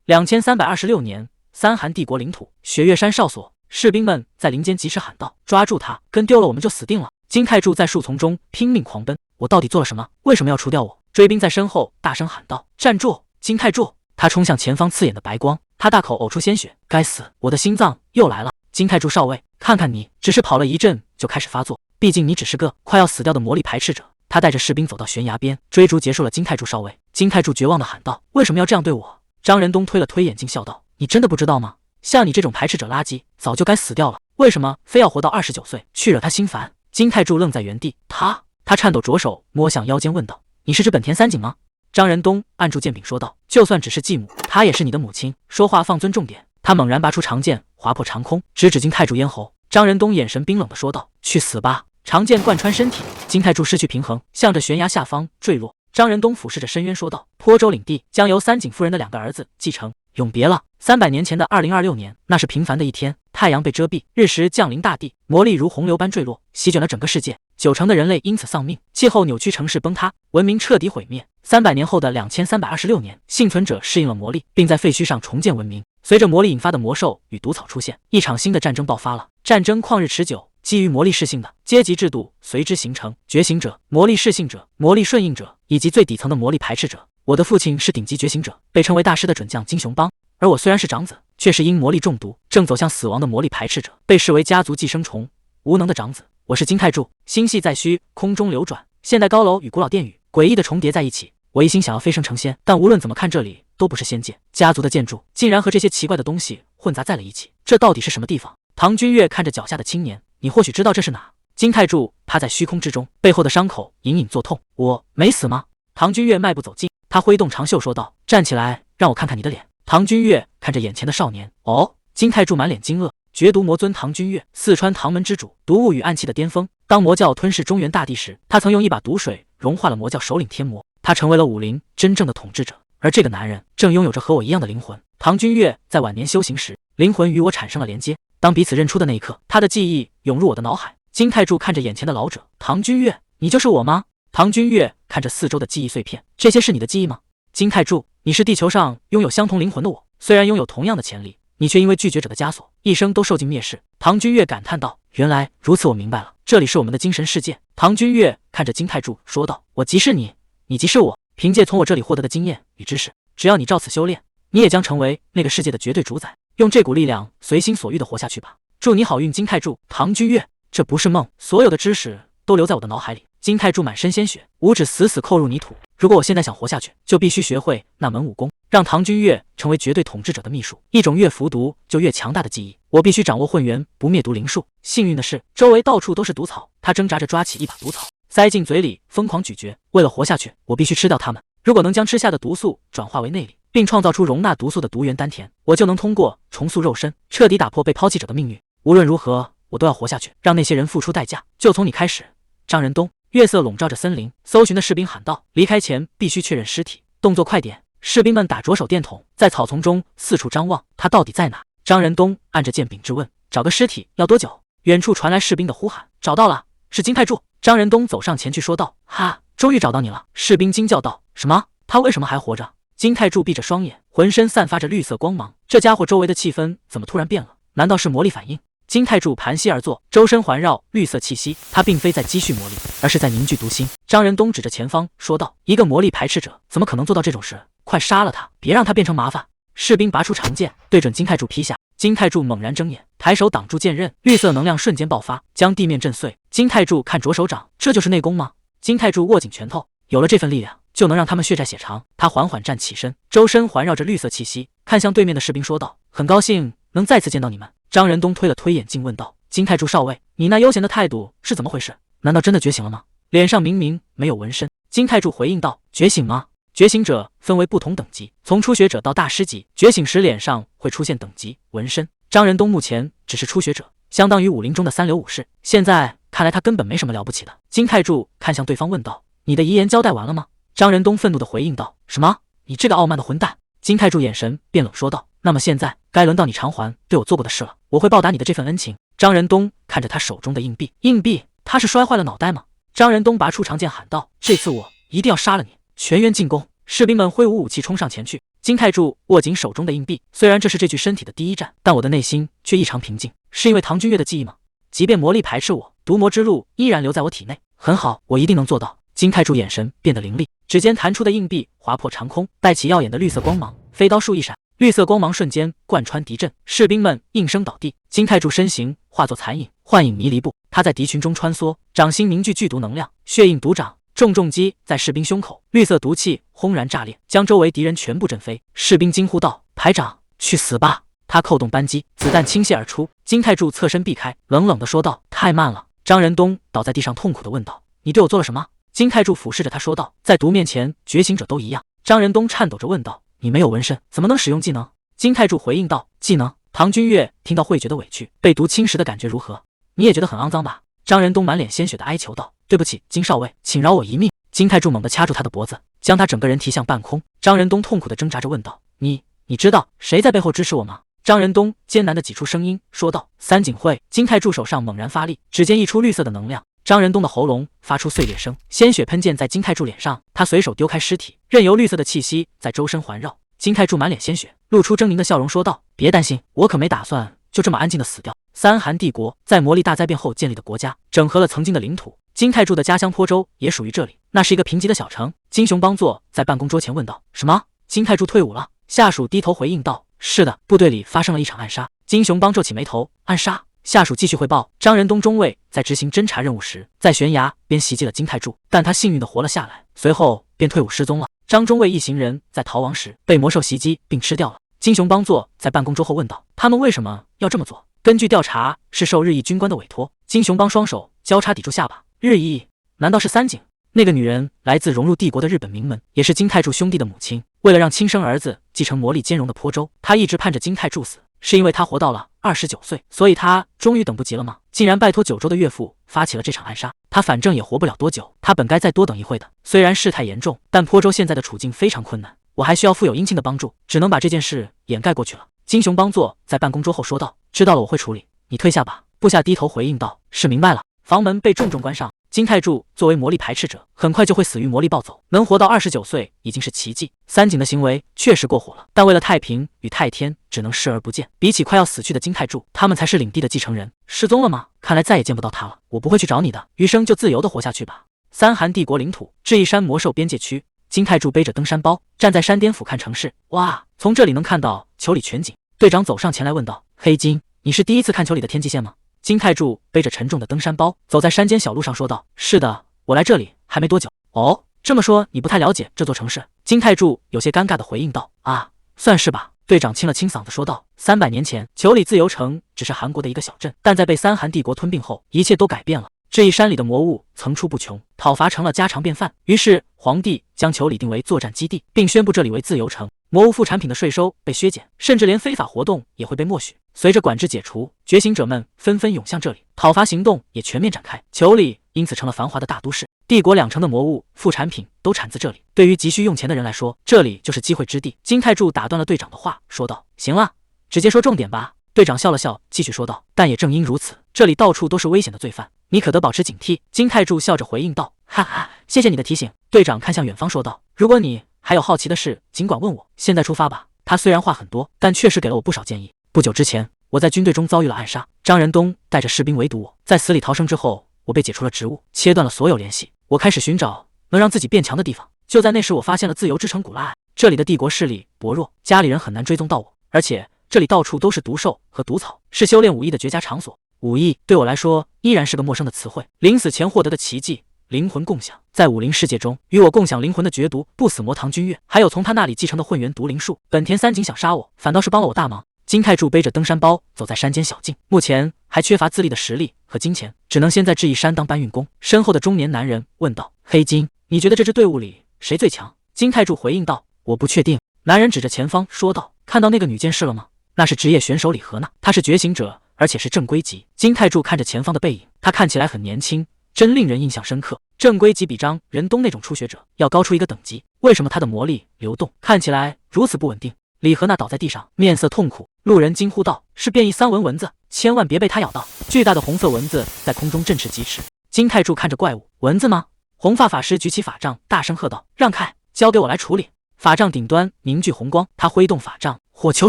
2326年，三韩帝国领土雪岳山哨所，士兵们在林间及时喊道：“抓住他，跟丢了我们就死定了！”金泰柱在树丛中拼命狂奔，我到底做了什么？为什么要除掉我？追兵在身后大声喊道：“站住！”金泰柱，他冲向前方刺眼的白光，他大口呕出鲜血。该死，我的心脏又来了！金泰柱少尉，看看你，只是跑了一阵就开始发作，毕竟你只是个快要死掉的魔力排斥者。他带着士兵走到悬崖边，追逐结束了。金泰柱少尉，金泰柱绝望地喊道：“为什么要这样对我？”张仁东推了推眼镜，笑道：“你真的不知道吗？像你这种排斥者垃圾，早就该死掉了，为什么非要活到29岁去惹他心烦？”金泰柱愣在原地，他颤抖着手摸向腰间，问道：“你是指本田三井吗？”张仁东按住剑柄说道：“就算只是继母，她也是你的母亲。说话放尊重点。”他猛然拔出长剑，划破长空，直指金泰柱咽喉。张仁东眼神冰冷地说道：“去死吧！”长剑贯穿身体，金泰柱失去平衡，向着悬崖下方坠落。张仁东俯视着深渊说道：“坡州领地将由三井夫人的2个儿子继承，永别了。”300年前的2026年，那是平凡的一天，太阳被遮蔽，日食降临大地，魔力如洪流般坠落，席卷了整个世界，90%的人类因此丧命，气候扭曲，城市崩塌，文明彻底毁灭。300年后的2326年，幸存者适应了魔力，并在废墟上重建文明。随着魔力引发的魔兽与毒草出现，一场新的战争爆发了。战争旷日持久，基于魔力适性的阶级制度随之形成，觉醒者、魔力适性者、魔力顺应者，以及最底层的魔力排斥者。我的父亲是顶级觉醒者，被称为大师的准将金雄邦，而我虽然是长子，却是因魔力中毒正走向死亡的魔力排斥者，被视为家族寄生虫，无能的长子。我是金泰柱，星系在虚空中流转，现代高楼与古老殿宇诡异的重叠在一起。我一心想要飞升成仙，但无论怎么看，这里都不是仙界。家族的建筑竟然和这些奇怪的东西混杂在了一起，这到底是什么地方？唐君越看着脚下的青年，你或许知道这是哪？金泰柱趴在虚空之中，背后的伤口隐隐作痛。我没死吗？唐君越迈步走近，他挥动长袖说道：“站起来，让我看看你的脸。”唐君越看着眼前的少年，哦，金泰柱满脸惊愕。绝毒魔尊唐君越，四川唐门之主，毒物与暗器的巅峰。当魔教吞噬中原大地时，他曾用一把毒水融化了魔教首领天魔，他成为了武林真正的统治者。而这个男人正拥有着和我一样的灵魂。唐君越在晚年修行时，灵魂与我产生了连接。当彼此认出的那一刻，他的记忆涌入我的脑海。金泰柱看着眼前的老者，唐君越，你就是我吗？唐君越看着四周的记忆碎片，这些是你的记忆吗？金泰柱，你是地球上拥有相同灵魂的我，虽然拥有同样的潜力，你却因为拒绝者的枷锁，一生都受尽蔑视。唐君越感叹道：“原来如此，我明白了，这里是我们的精神世界。”唐君越看着金泰柱说道：“我即是你，你即是我。凭借从我这里获得的经验与知识，只要你照此修炼，你也将成为那个世界的绝对主宰。用这股力量，随心所欲地活下去吧。祝你好运，金泰柱。”唐君越，这不是梦，所有的知识都留在我的脑海里。金泰柱满身鲜血，五指死死扣入泥土。如果我现在想活下去，就必须学会那门武功，让唐君越成为绝对统治者的秘术，一种越服毒就越强大的记忆。我必须掌握混元不灭毒灵术。幸运的是，周围到处都是毒草。他挣扎着抓起一把毒草，塞进嘴里，疯狂咀嚼。为了活下去，我必须吃掉它们。如果能将吃下的毒素转化为内力，并创造出容纳毒素的毒元丹田，我就能通过重塑肉身，彻底打破被抛弃者的命运。无论如何，我都要活下去，让那些人付出代价。就从你开始。张仁东。月色笼罩着森林，搜寻的士兵喊道：“离开前必须确认尸体，动作快点！”士兵们打着手电筒，在草丛中四处张望，他到底在哪？张仁东按着剑柄质问：“找个尸体要多久？”远处传来士兵的呼喊：“找到了，是金泰柱！”张仁东走上前去说道：“哈，终于找到你了！”士兵惊叫道：“什么？他为什么还活着？”金泰柱闭着双眼，浑身散发着绿色光芒。这家伙周围的气氛怎么突然变了？难道是魔力反应？金泰柱盘膝而坐，周身环绕绿色气息，他并非在积蓄魔力，而是在凝聚毒心。张仁东指着前方说道：“一个魔力排斥者怎么可能做到这种事？快杀了他，别让他变成麻烦！”士兵拔出长剑，对准金泰柱劈下。金泰柱猛然睁眼，抬手挡住剑刃，绿色能量瞬间爆发，将地面震碎。金泰柱看着手掌，这就是内功吗？金泰柱握紧拳头，有了这份力量，就能让他们血债血偿。他缓缓站起身，周身环绕着绿色气息，看向对面的士兵说道：“很高兴能再次见到你们。”张仁东推了推眼镜问道：“金泰柱少尉，你那悠闲的态度是怎么回事？难道真的觉醒了吗？”脸上明明没有纹身。金泰柱回应道：“觉醒吗？觉醒者分为不同等级，从初学者到大师级，觉醒时脸上会出现等级纹身。张仁东目前只是初学者，相当于武林中的三流武士。现在看来他根本没什么了不起的。”金泰柱看向对方问道：“你的遗言交代完了吗？”张仁东愤怒地回应道：“什么？你这个傲慢的混蛋！”金泰柱眼神变冷说道：“那么现在该轮到你偿还对我做过的事了，我会报答你的这份恩情。”张仁东看着他手中的硬币，硬币，他是摔坏了脑袋吗？张仁东拔出长剑喊道：“这次我一定要杀了你！”全员进攻！士兵们挥舞武器冲上前去。金泰柱握紧手中的硬币，虽然这是这具身体的第一战，但我的内心却异常平静。是因为唐君越的记忆吗？即便魔力排斥我，毒魔之路依然留在我体内。很好，我一定能做到。金泰柱眼神变得凌厉，指尖弹出的硬币划破长空，带起耀眼的绿色光芒，飞刀术一闪，绿色光芒瞬间贯穿敌阵，士兵们应声倒地。金泰柱身形化作残影，幻影迷离步，他在敌群中穿梭，掌心凝聚剧毒能量，血印毒掌重击在士兵胸口，绿色毒气轰然炸裂，将周围敌人全部震飞。士兵惊呼道：“排长，去死吧！”他扣动扳机，子弹倾泻而出。金泰柱侧身避开，冷冷地说道：“太慢了。”张仁东倒在地上，痛苦地问道：“你对我做了什么？”金泰柱俯视着他说道：“在毒面前，觉醒者都一样。”张仁东颤抖着问道：“你没有纹身，怎么能使用技能？”金泰柱回应道：“技能。”唐君越听到会觉得委屈，被毒侵蚀的感觉如何？你也觉得很肮脏吧？张仁东满脸鲜血的哀求道：“对不起，金少尉，请饶我一命。”金泰柱猛地掐住他的脖子，将他整个人提向半空。张仁东痛苦地挣扎着问道：“你知道谁在背后支持我吗？”张仁东艰难地挤出声音说道：“三井会。”金泰柱手上猛然发力，指尖溢出绿色的能量。张仁东的喉咙发出碎裂声，鲜血喷溅在金泰柱脸上。他随手丢开尸体，任由绿色的气息在周身环绕。金泰柱满脸鲜血，露出狰狞的笑容说道：“别担心，我可没打算就这么安静的死掉。”三韩帝国在魔力大灾变后建立的国家，整合了曾经的领土。金泰柱的家乡坡州也属于这里，那是一个贫瘠的小城。金雄邦坐在办公桌前问道：“什么？金泰柱退伍了？”下属低头回应道：“是的，部队里发生了一场暗杀。”金雄邦皱起眉头：“暗杀？”下属继续汇报：张仁东中尉在执行侦查任务时，在悬崖边袭击了金泰柱，但他幸运地活了下来，随后便退伍失踪了。张中尉一行人在逃亡时被魔兽袭击并吃掉了。金雄邦坐在办公桌后问道：“他们为什么要这么做？”根据调查，是受日裔军官的委托。金雄邦双手交叉抵住下巴。日裔？难道是三井？那个女人来自融入帝国的日本名门，也是金泰柱兄弟的母亲。为了让亲生儿子继承魔力兼容的坡州，他一直盼着金泰柱死，是因为他活到了29岁，所以他终于等不及了吗？竟然拜托九州的岳父发起了这场暗杀。他反正也活不了多久，他本该再多等一会的。虽然事态严重，但坡州现在的处境非常困难，我还需要富有姻亲的帮助，只能把这件事掩盖过去了。金雄邦坐在办公桌后说道：“知道了，我会处理。你退下吧。”部下低头回应道：“是，明白了。”房门被重重关上。金泰柱作为魔力排斥者，很快就会死于魔力暴走，能活到29岁已经是奇迹。三井的行为确实过火了，但为了太平与太天，只能视而不见。比起快要死去的金泰柱，他们才是领地的继承人。失踪了吗？看来再也见不到他了。我不会去找你的，余生就自由的活下去吧。三韩帝国领土智异山魔兽边界区，金泰柱背着登山包，站在山巅俯瞰城市。哇，从这里能看到球里全景。队长走上前来问道：“黑金，你是第一次看球里的天际线吗？”金泰柱背着沉重的登山包，走在山间小路上，说道：“是的，我来这里还没多久。”哦，这么说你不太了解这座城市？金泰柱有些尴尬地回应道：“啊，算是吧。”队长清了清嗓子说道：“300年前，球里自由城只是韩国的一个小镇，但在被三韩帝国吞并后，一切都改变了。这一山里的魔物层出不穷，讨伐成了家常便饭。于是皇帝将球里定为作战基地，并宣布这里为自由城。魔物副产品的税收被削减，甚至连非法活动也会被默许。随着管制解除，觉醒者们纷纷涌向这里，讨伐行动也全面展开。球里因此成了繁华的大都市。帝国2成的魔物副产品都产自这里，对于急需用钱的人来说，这里就是机会之地。”金泰柱打断了队长的话，说道：“行了，直接说重点吧。”队长笑了笑，继续说道：“但也正因如此，这里到处都是危险的罪犯，你可得保持警惕。”金泰柱笑着回应道：“哈哈，谢谢你的提醒。”队长看向远方说道：“如果你还有好奇的事，尽管问我。现在出发吧。”他虽然话很多，但确实给了我不少建议。不久之前，我在军队中遭遇了暗杀，张仁东带着士兵围堵我，在死里逃生之后，我被解除了职务，切断了所有联系。我开始寻找能让自己变强的地方。就在那时，我发现了自由之城古拉艾。这里的帝国势力薄弱，家里人很难追踪到我，而且这里到处都是毒兽和毒草，是修炼武艺的绝佳场所。武艺对我来说依然是个陌生的词汇。临死前获得的奇迹灵魂共享，在武灵世界中，与我共享灵魂的绝毒不死魔唐君越，还有从他那里继承的混元毒灵术。本田三井想杀我，反倒是帮了我大忙。金泰柱背着登山包走在山间小径，目前还缺乏自立的实力和金钱，只能先在智异山当搬运工。身后的中年男人问道：“黑金，你觉得这支队伍里谁最强？”金泰柱回应道：“我不确定。”男人指着前方说道：“看到那个女剑士了吗？那是职业选手李荷娜，她是觉醒者，而且是正规级。”金泰柱看着前方的背影，她看起来很年轻，真令人印象深刻。正规级比张仁东那种初学者要高出一个等级，为什么他的魔力流动看起来如此不稳定？李荷娜倒在地上，面色痛苦。路人惊呼道：“是变异3纹蚊子，千万别被它咬到！”巨大的红色蚊子在空中振翅疾驰。金泰柱看着怪物，蚊子吗？红发法师举起法杖，大声喝道：“让开，交给我来处理！”法杖顶端凝聚红光，他挥动法杖，火球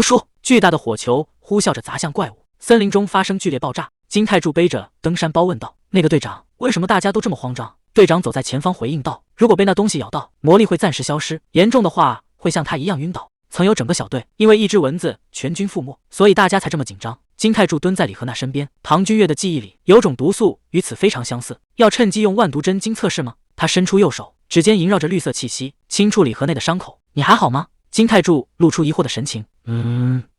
术，巨大的火球呼啸着砸向怪物。森林中发生剧烈爆炸。金太柱背着登山包问道：“那个队长，为什么大家都这么慌张？”队长走在前方回应道：“如果被那东西咬到，魔力会暂时消失，严重的话会像他一样晕倒。曾有整个小队因为一只蚊子全军覆没，所以大家才这么紧张。”金太柱蹲在李和那身边，唐君越的记忆里有种毒素与此非常相似，要趁机用万毒真经测试吗？他伸出右手，指尖萦绕着绿色气息，轻触李和内的伤口。“你还好吗？”金太柱露出疑惑的神情。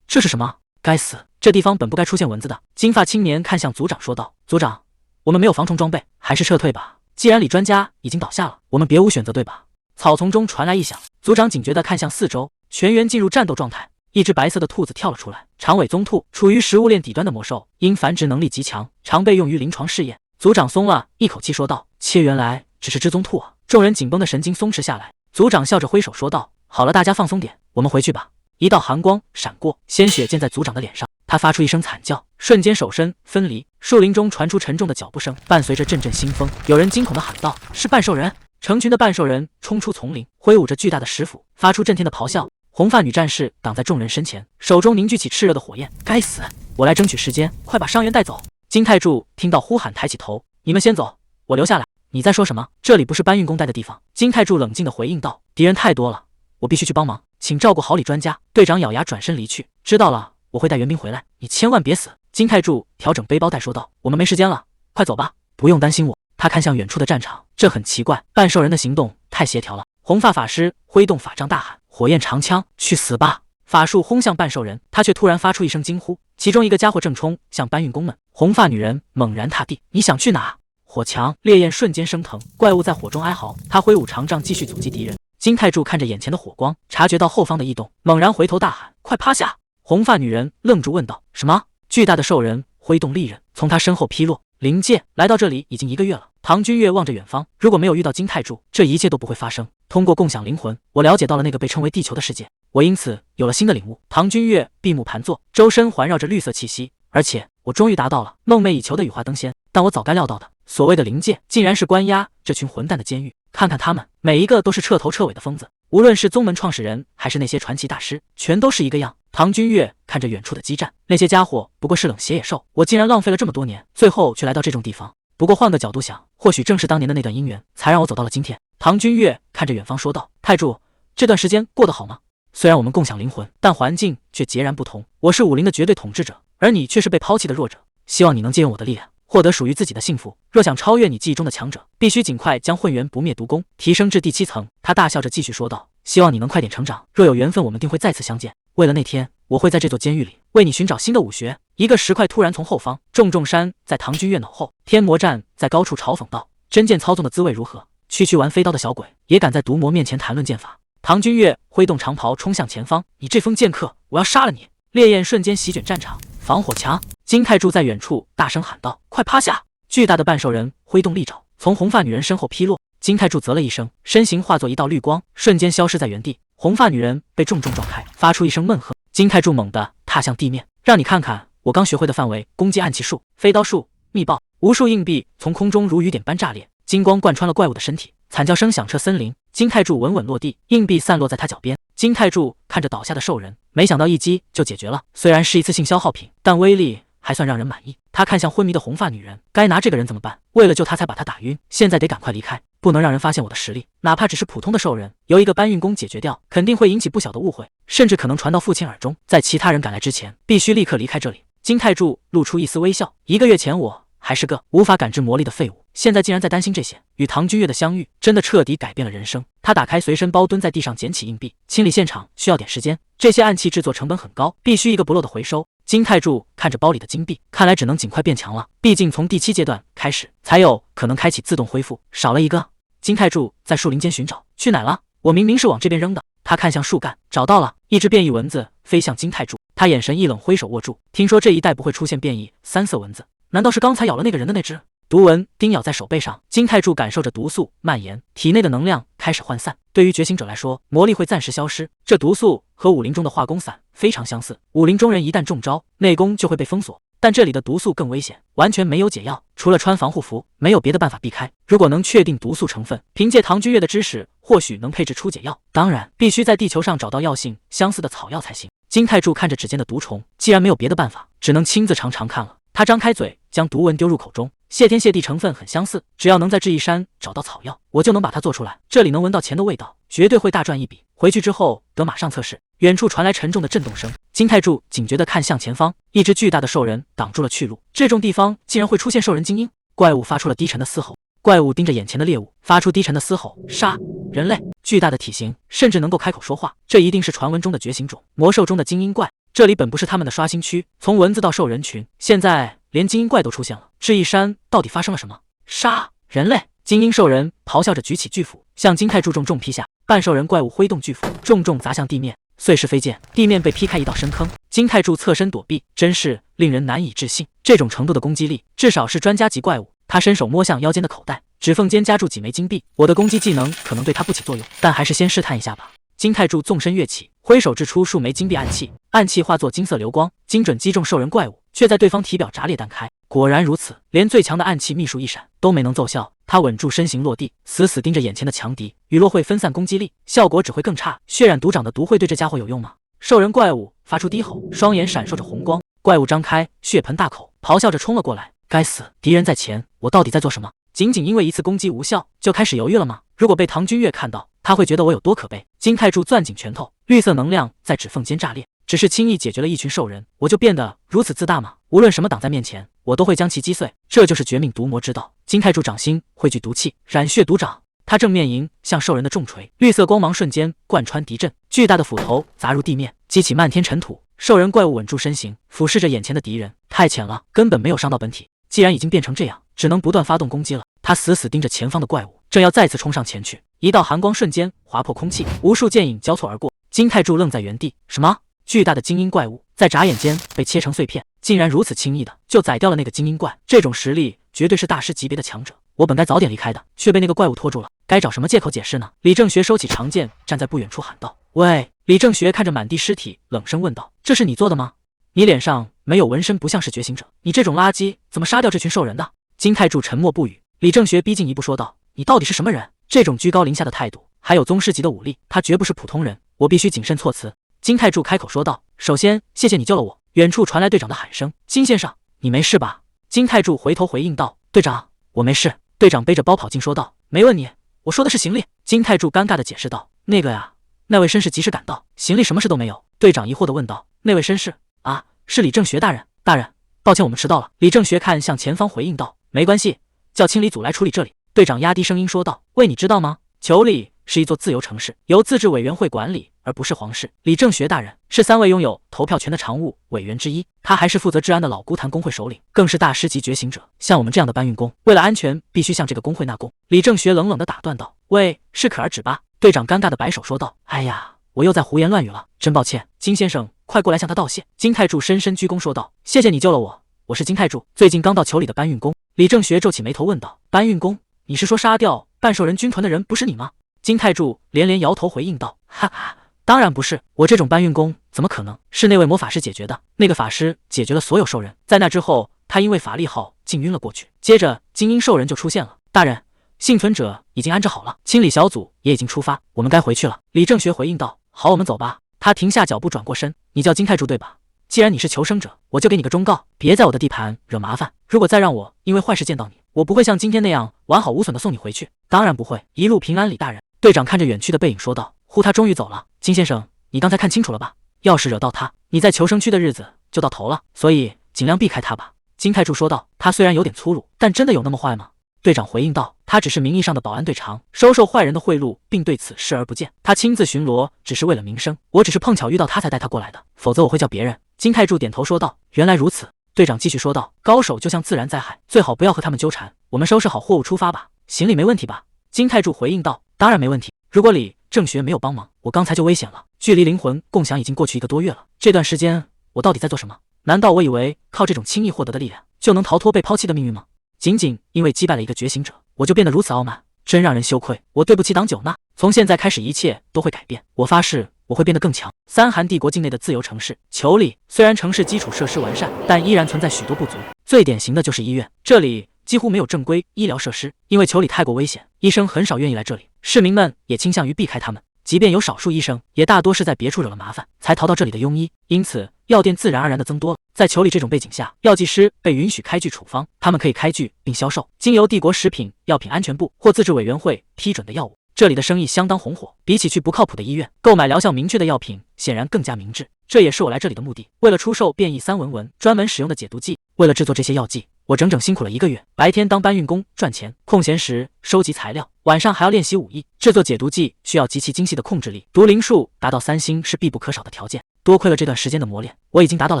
这是什么？该死，这地方本不该出现蚊子的。金发青年看向族长说道：“族长，我们没有防虫装备，还是撤退吧。既然李专家已经倒下了，我们别无选择，对吧？”草丛中传来异响，族长警觉地看向四周，全员进入战斗状态。一只白色的兔子跳了出来，长尾棕兔处于食物链底端的魔兽，因繁殖能力极强，常被用于临床试验。族长松了一口气说道：“切，原来只是只棕兔啊！”众人紧绷的神经松弛下来。族长笑着挥手说道：“好了，大家放松点，我们回去吧。”一道寒光闪过，鲜血溅在族长的脸上，他发出一声惨叫，瞬间手身分离。树林中传出沉重的脚步声，伴随着阵阵腥风，有人惊恐地喊道：“是半兽人！”成群的半兽人冲出丛林，挥舞着巨大的石斧，发出震天的咆哮。红发女战士挡在众人身前，手中凝聚起炽热的火焰。“该死！我来争取时间，快把伤员带走！”金太柱听到呼喊，抬起头：“你们先走，我留下来。”“你在说什么？这里不是搬运工待的地方。”金太柱冷静地回应道：“敌人太多了，我必须去帮忙，请照顾好李专家。”队长咬牙转身离去。“知道了，我会带援兵回来，你千万别死。”金太柱调整背包带说道：“我们没时间了，快走吧，不用担心我。”他看向远处的战场，这很奇怪，半兽人的行动太协调了。红发法师挥动法杖大喊：“火焰长枪，去死吧！”法术轰向半兽人，他却突然发出一声惊呼，其中一个家伙正冲向搬运工们。红发女人猛然踏地：“你想去哪？”火墙烈焰瞬间升腾，怪物在火中哀嚎，他挥舞长杖继续阻击敌人。金太柱看着眼前的火光，察觉到后方的异动，猛然回头大喊：“快趴下！”红发女人愣住问道：“什么？”巨大的兽人挥动利刃，从他身后劈落。灵界来到这里已经1个月了。唐君越望着远方，如果没有遇到金太柱，这一切都不会发生。通过共享灵魂，我了解到了那个被称为地球的世界，我因此有了新的领悟。唐君越闭目盘坐，周身环绕着绿色气息，而且我终于达到了梦寐以求的羽化登仙。但我早该料到的，所谓的灵界，竟然是关押这群混蛋的监狱。看看他们，每一个都是彻头彻尾的疯子，无论是宗门创始人，还是那些传奇大师，全都是一个样。唐君越看着远处的激战，那些家伙不过是冷血野兽，我竟然浪费了这么多年，最后却来到这种地方。不过换个角度想，或许正是当年的那段姻缘，才让我走到了今天。唐君越看着远方说道：“太柱，这段时间过得好吗？虽然我们共享灵魂，但环境却截然不同。我是武林的绝对统治者，而你却是被抛弃的弱者。希望你能借用我的力量，获得属于自己的幸福。若想超越你记忆中的强者，必须尽快将混元不灭毒功提升至第7层。”他大笑着继续说道：“希望你能快点成长，若有缘分，我们定会再次相见。为了那天，我会在这座监狱里为你寻找新的武学。”一个石块突然从后方重重山在唐君越脑后，天魔战在高处嘲讽道：“真剑操纵的滋味如何？区区玩飞刀的小鬼也敢在毒魔面前谈论剑法？”唐君越挥动长袍冲向前方：“你这封剑客，我要杀了你！”烈焰瞬间席卷战场，防火墙。金太柱在远处大声喊道：“快趴下！”巨大的半兽人挥动利爪，从红发女人身后劈落。金太柱啧了一声，身形化作一道绿光，瞬间消失在原地。红发女人被重重撞开，发出一声闷喝。金太柱猛地踏向地面，让你看看我刚学会的范围攻击暗器术、飞刀术、密爆。无数硬币从空中如雨点般炸裂，金光贯穿了怪物的身体，惨叫声响彻森林。金太柱稳稳落地，硬币散落在他脚边。金太柱看着倒下的兽人，没想到一击就解决了，虽然是一次性消耗品，但威力还算让人满意。他看向昏迷的红发女人，该拿这个人怎么办？为了救他才把他打晕，现在得赶快离开，不能让人发现我的实力。哪怕只是普通的兽人，由一个搬运工解决掉，肯定会引起不小的误会，甚至可能传到父亲耳中。在其他人赶来之前，必须立刻离开这里。金太柱露出一丝微笑，1个月前我还是个无法感知魔力的废物，现在竟然在担心这些。与唐君越的相遇，真的彻底改变了人生。他打开随身包，蹲在地上捡起硬币，清理现场需要点时间，这些暗器制作成本很高，必须一个不漏的回收。金太柱看着包里的金币，看来只能尽快变强了，毕竟从第7阶段开始才有可能开启自动恢复，少了一个。金太柱在树林间寻找，去哪了？我明明是往这边扔的。他看向树干，找到了，一只变异蚊子飞向金太柱，他眼神一冷，挥手握住。听说这一带不会出现变异3色蚊子，难道是刚才咬了那个人的那只？毒蚊叮咬在手背上，金太柱感受着毒素蔓延，体内的能量开始涣散。对于觉醒者来说，魔力会暂时消失，这毒素和武林中的化功散非常相似，武林中人一旦中招，内功就会被封锁。但这里的毒素更危险，完全没有解药，除了穿防护服，没有别的办法避开。如果能确定毒素成分，凭借唐君越的知识，或许能配制出解药，当然必须在地球上找到药性相似的草药才行。金太柱看着指尖的毒虫，既然没有别的办法，只能亲自尝尝看了。他张开嘴，将毒纹丢入口中。谢天谢地，成分很相似，只要能在智异山找到草药，我就能把它做出来。这里能闻到钱的味道，绝对会大赚一笔。回去之后得马上测试。远处传来沉重的震动声，金太柱警觉地看向前方，一只巨大的兽人挡住了去路。这种地方竟然会出现兽人精英！怪物发出了低沉的嘶吼。怪物盯着眼前的猎物，发出低沉的嘶吼：“杀！”人类巨大的体型，甚至能够开口说话，这一定是传闻中的觉醒种，魔兽中的精英怪。这里本不是他们的刷新区，从蚊子到兽人群，现在连精英怪都出现了。智异山到底发生了什么？杀！人类精英兽人咆哮着举起巨斧，向金太柱重重劈下。半兽人怪物挥动巨斧，重重砸向地面，碎尸飞溅，地面被劈开一道深坑。金太柱侧身躲避，真是令人难以置信。这种程度的攻击力，至少是专家级怪物。他伸手摸向腰间的口袋，指缝间夹住几枚金币。我的攻击技能可能对他不起作用，但还是先试探一下吧。金太柱纵身跃起，挥手掷出数枚金币暗器，暗器化作金色流光，精准击中兽人怪物，却在对方体表炸裂弹开。果然如此，连最强的暗器秘术一闪都没能奏效。他稳住身形落地，死死盯着眼前的强敌。雨落会分散攻击力，效果只会更差。血染毒长的毒会对这家伙有用吗？兽人怪物发出低吼，双眼闪烁着红光。怪物张开血盆大口，咆哮着冲了过来。该死，敌人在前，我到底在做什么？仅仅因为一次攻击无效，就开始犹豫了吗？如果被唐君越看到，他会觉得我有多可悲。金太柱攥紧拳头，绿色能量在指缝间炸裂。只是轻易解决了一群兽人，我就变得如此自大吗？无论什么挡在面前，我都会将其击碎。这就是绝命毒魔之道。金太柱掌心汇聚毒气，染血毒掌。他正面迎向兽人的重锤，绿色光芒瞬间贯穿敌阵，巨大的斧头砸入地面，激起漫天尘土。兽人怪物稳住身形，俯视着眼前的敌人，太浅了，根本没有伤到本体。既然已经变成这样，只能不断发动攻击了。他死死盯着前方的怪物，正要再次冲上前去，一道寒光瞬间划破空气，无数剑影交错而过。金太柱愣在原地，什么？巨大的精英怪物在眨眼间被切成碎片，竟然如此轻易的就宰掉了那个精英怪，这种实力绝对是大师级别的强者。我本该早点离开的，却被那个怪物拖住了，该找什么借口解释呢？李正学收起长剑，站在不远处喊道：“喂！”李正学看着满地尸体，冷声问道：“这是你做的吗？你脸上没有纹身，不像是觉醒者，你这种垃圾怎么杀掉这群兽人的？”金太柱沉默不语。李正学逼近一步说道：“你到底是什么人？这种居高临下的态度，还有宗师级的武力，他绝不是普通人，我必须谨慎措辞。”金太柱开口说道：“首先，谢谢你救了我。”远处传来队长的喊声：“金先生，你没事吧？”金太柱回头回应道：“队长，我没事。”队长背着包跑进说道：“没问你，我说的是行李。”金太柱尴尬地解释道：“那个呀，那位绅士及时赶到，行李什么事都没有。”队长疑惑地问道：“那位绅士啊，是李正学大人。大人，抱歉我们迟到了。”李正学看向前方回应道：“没关系，叫清理组来处理这里。”队长压低声音说道：“喂，你知道吗？裘里是一座自由城市，由自治委员会管理，而不是皇室。李正学大人是3位拥有投票权的常务委员之一，他还是负责治安的老孤坛工会首领，更是大师级觉醒者。像我们这样的搬运工，为了安全，必须向这个工会纳贡。”李正学冷冷地打断道：“喂，适可而止吧。”队长尴尬地摆手说道：“哎呀，我又在胡言乱语了，真抱歉。金先生，快过来向他道谢。”金太柱深深鞠躬说道：“谢谢你救了我，我是金太柱，最近刚到裘里的搬运工。”李正学皱起眉头问道：“搬运工？你是说杀掉半兽人军团的人不是你吗？”金太柱连连摇头回应道：“哈哈，当然不是，我这种搬运工怎么可能？是那位魔法师解决的。那个法师解决了所有兽人，在那之后，他因为法力好竟晕了过去。接着精英兽人就出现了。大人，幸存者已经安置好了，清理小组也已经出发，我们该回去了。”李正学回应道：“好，我们走吧。”他停下脚步，转过身：“你叫金太柱对吧？既然你是求生者，我就给你个忠告，别在我的地盘惹麻烦。如果再让我因为坏事见到你，我不会像今天那样完好无损的送你回去。”“当然不会，一路平安，李大人。”队长看着远去的背影说道。呼，他终于走了。金先生，你刚才看清楚了吧？要是惹到他，你在求生区的日子就到头了，所以尽量避开他吧。”金太柱说道。“他虽然有点粗鲁，但真的有那么坏吗？”队长回应道：“他只是名义上的保安队长，收受坏人的贿赂，并对此视而不见。他亲自巡逻只是为了名声，我只是碰巧遇到他才带他过来的，否则我会叫别人。”金太柱点头说道：“原来如此。”队长继续说道：“高手就像自然灾害，最好不要和他们纠缠。我们收拾好货物出发吧。行李没问题吧？”金太柱回应道：“当然没问题。如果李正学没有帮忙，我刚才就危险了。距离灵魂共享已经过去1个多月了，这段时间我到底在做什么？难道我以为靠这种轻易获得的力量就能逃脱被抛弃的命运吗？仅仅因为击败了一个觉醒者，我就变得如此傲慢，真让人羞愧。我对不起党九呢。从现在开始，一切都会改变。我发誓，我会变得更强。”三韩帝国境内的自由城市裘里，虽然城市基础设施完善，但依然存在许多不足。最典型的就是医院，这里几乎没有正规医疗设施，因为裘里太过危险，医生很少愿意来这里。市民们也倾向于避开他们。即便有少数医生，也大多是在别处惹了麻烦才逃到这里的庸医，因此药店自然而然的增多了。在球里这种背景下，药剂师被允许开具处方，他们可以开具并销售经由帝国食品药品安全部或自治委员会批准的药物。这里的生意相当红火，比起去不靠谱的医院购买疗效明确的药品，显然更加明智。这也是我来这里的目的，为了出售变异3文文专门使用的解毒剂。为了制作这些药剂，我整整辛苦了1个月，白天当搬运工赚钱，空闲时收集材料，晚上还要练习武艺。制作解毒剂需要极其精细的控制力，毒灵术达到3星是必不可少的条件。多亏了这段时间的磨练，我已经达到了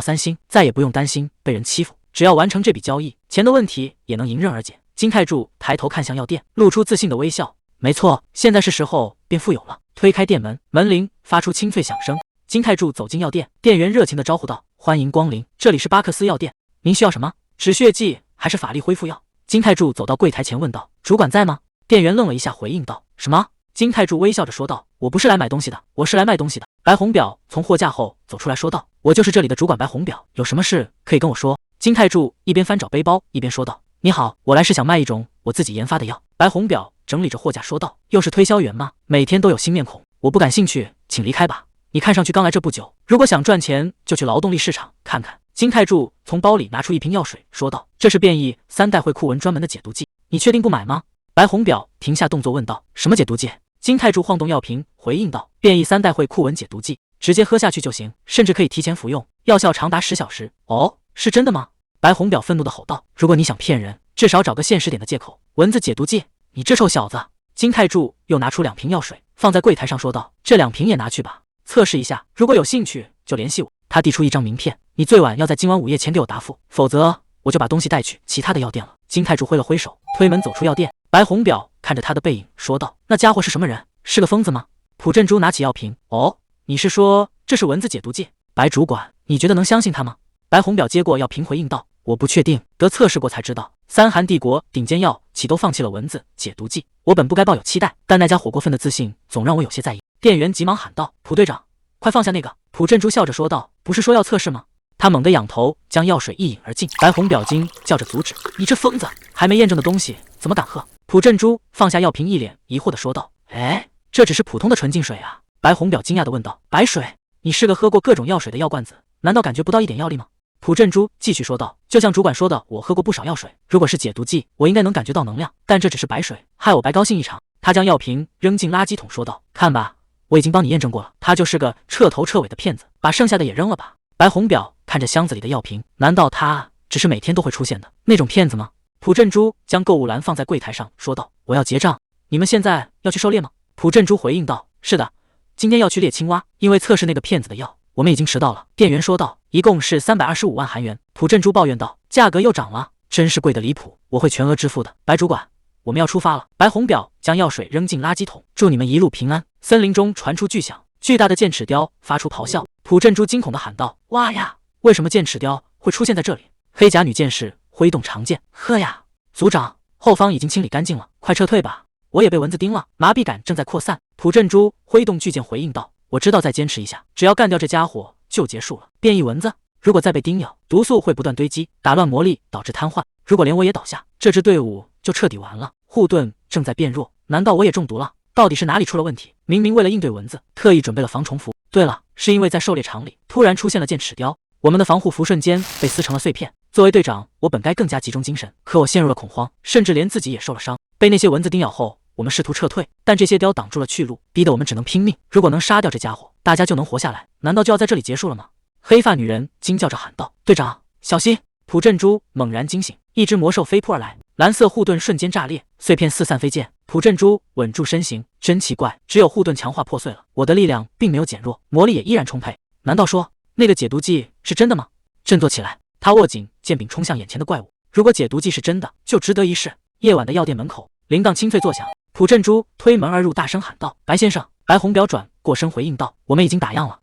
3星，再也不用担心被人欺负。只要完成这笔交易，钱的问题也能迎刃而解。金泰柱抬头看向药店，露出自信的微笑。没错，现在是时候变富有了。推开店门，门铃发出清脆响声。金泰柱走进药店，店员热情地招呼道：“欢迎光临，这里是巴克斯药店，您需要什么？止血剂还是法力恢复药？”金泰柱走到柜台前问道：“主管在吗？”店员愣了一下，回应道：“什么？”金泰柱微笑着说道：“我不是来买东西的，我是来卖东西的。”白红表从货架后走出来说道：“我就是这里的主管白红表，有什么事可以跟我说。”金泰柱一边翻找背包，一边说道：“你好，我来是想卖一种我自己研发的药。”白红表整理着货架说道：“又是推销员吗？每天都有新面孔，我不感兴趣，请离开吧。你看上去刚来这不久，如果想赚钱，就去劳动力市场看看。”金泰柱从包里拿出一瓶药水，说道：“这是变异3代会库文专门的解毒剂，你确定不买吗？”白红表停下动作问道：“什么解毒剂？”金泰柱晃动药瓶，回应道：“变异3代会库文解毒剂，直接喝下去就行，甚至可以提前服用，药效长达10小时。”哦，是真的吗？白红表愤怒地吼道：“如果你想骗人，至少找个现实点的借口。蚊子解毒剂，你这臭小子！”金泰柱又拿出2瓶药水，放在柜台上说道：“这2瓶也拿去吧，测试一下，如果有兴趣就联系我。”他递出一张名片：“你最晚要在今晚午夜前给我答复，否则我就把东西带去其他的药店了。”金泰柱挥了挥手，推门走出药店。白红表看着他的背影说道：“那家伙是什么人？是个疯子吗？”朴振珠拿起药瓶：“哦，你是说这是蚊子解毒剂？白主管，你觉得能相信他吗？”白红表接过药瓶回应道：“我不确定，得测试过才知道。3韩帝国顶尖药企都放弃了蚊子解毒剂，我本不该抱有期待，但那家伙过分的自信总让我有些在意。”店员急忙喊道：“朴队长，快放下那个！”朴振珠笑着说道：“不是说要测试吗？”他猛地仰头，将药水一饮而尽。白红表惊叫着阻止：“你这疯子，还没验证的东西怎么敢喝？”朴振珠放下药瓶，一脸疑惑地说道：“哎，这只是普通的纯净水啊。”白红表惊讶地问道：“白水？你是个喝过各种药水的药罐子，难道感觉不到一点药力吗？”朴振珠继续说道：“就像主管说的，我喝过不少药水，如果是解毒剂，我应该能感觉到能量，但这只是白水，害我白高兴一场。”他将药瓶扔进垃圾桶，说道：“看吧，我已经帮你验证过了，他就是个彻头彻尾的骗子，把剩下的也扔了吧。”白红表看着箱子里的药瓶，难道他只是每天都会出现的那种骗子吗？朴振珠将购物篮放在柜台上，说道：“我要结账，你们现在要去狩猎吗？”朴振珠回应道：“是的，今天要去猎青蛙，因为测试那个骗子的药，我们已经迟到了。”店员说道：“一共是325万韩元。”朴振珠抱怨道：“价格又涨了，真是贵得离谱，我会全额支付的。”白主管，我们要出发了。白红表将药水扔进垃圾桶，祝你们一路平安。森林中传出巨响，巨大的剑齿雕发出咆哮。朴振珠惊恐地喊道：“哇呀！为什么剑齿雕会出现在这里？”黑甲女剑士挥动长剑：“呵呀！组长，后方已经清理干净了，快撤退吧！我也被蚊子叮了，麻痹感正在扩散。”朴振珠挥动巨剑回应道：“我知道，再坚持一下，只要干掉这家伙就结束了。变异蚊子如果再被叮咬，毒素会不断堆积，打乱魔力，导致瘫痪。如果连我也倒下，这支队伍就彻底完了。护盾正在变弱，难道我也中毒了？到底是哪里出了问题？明明为了应对蚊子，特意准备了防虫服。对了，是因为在狩猎场里突然出现了剑齿雕，我们的防护服瞬间被撕成了碎片。作为队长，我本该更加集中精神，可我陷入了恐慌，甚至连自己也受了伤。被那些蚊子叮咬后，我们试图撤退，但这些雕挡住了去路，逼得我们只能拼命。如果能杀掉这家伙，大家就能活下来。难道就要在这里结束了吗？”黑发女人惊叫着喊道：“队长，小心！”朴振珠猛然惊醒，一只魔兽飞扑而来，蓝色护盾瞬间炸裂，碎片四散飞溅。朴振珠稳住身形，真奇怪，只有护盾强化破碎了，我的力量并没有减弱，魔力也依然充沛。难道说那个解毒剂是真的吗？振作起来！他握紧剑柄，冲向眼前的怪物。如果解毒剂是真的，就值得一试。夜晚的药店门口，铃铛清脆作响，朴振珠推门而入，大声喊道：“白先生！”白红表转过身回应道：“我们已经打烊了。”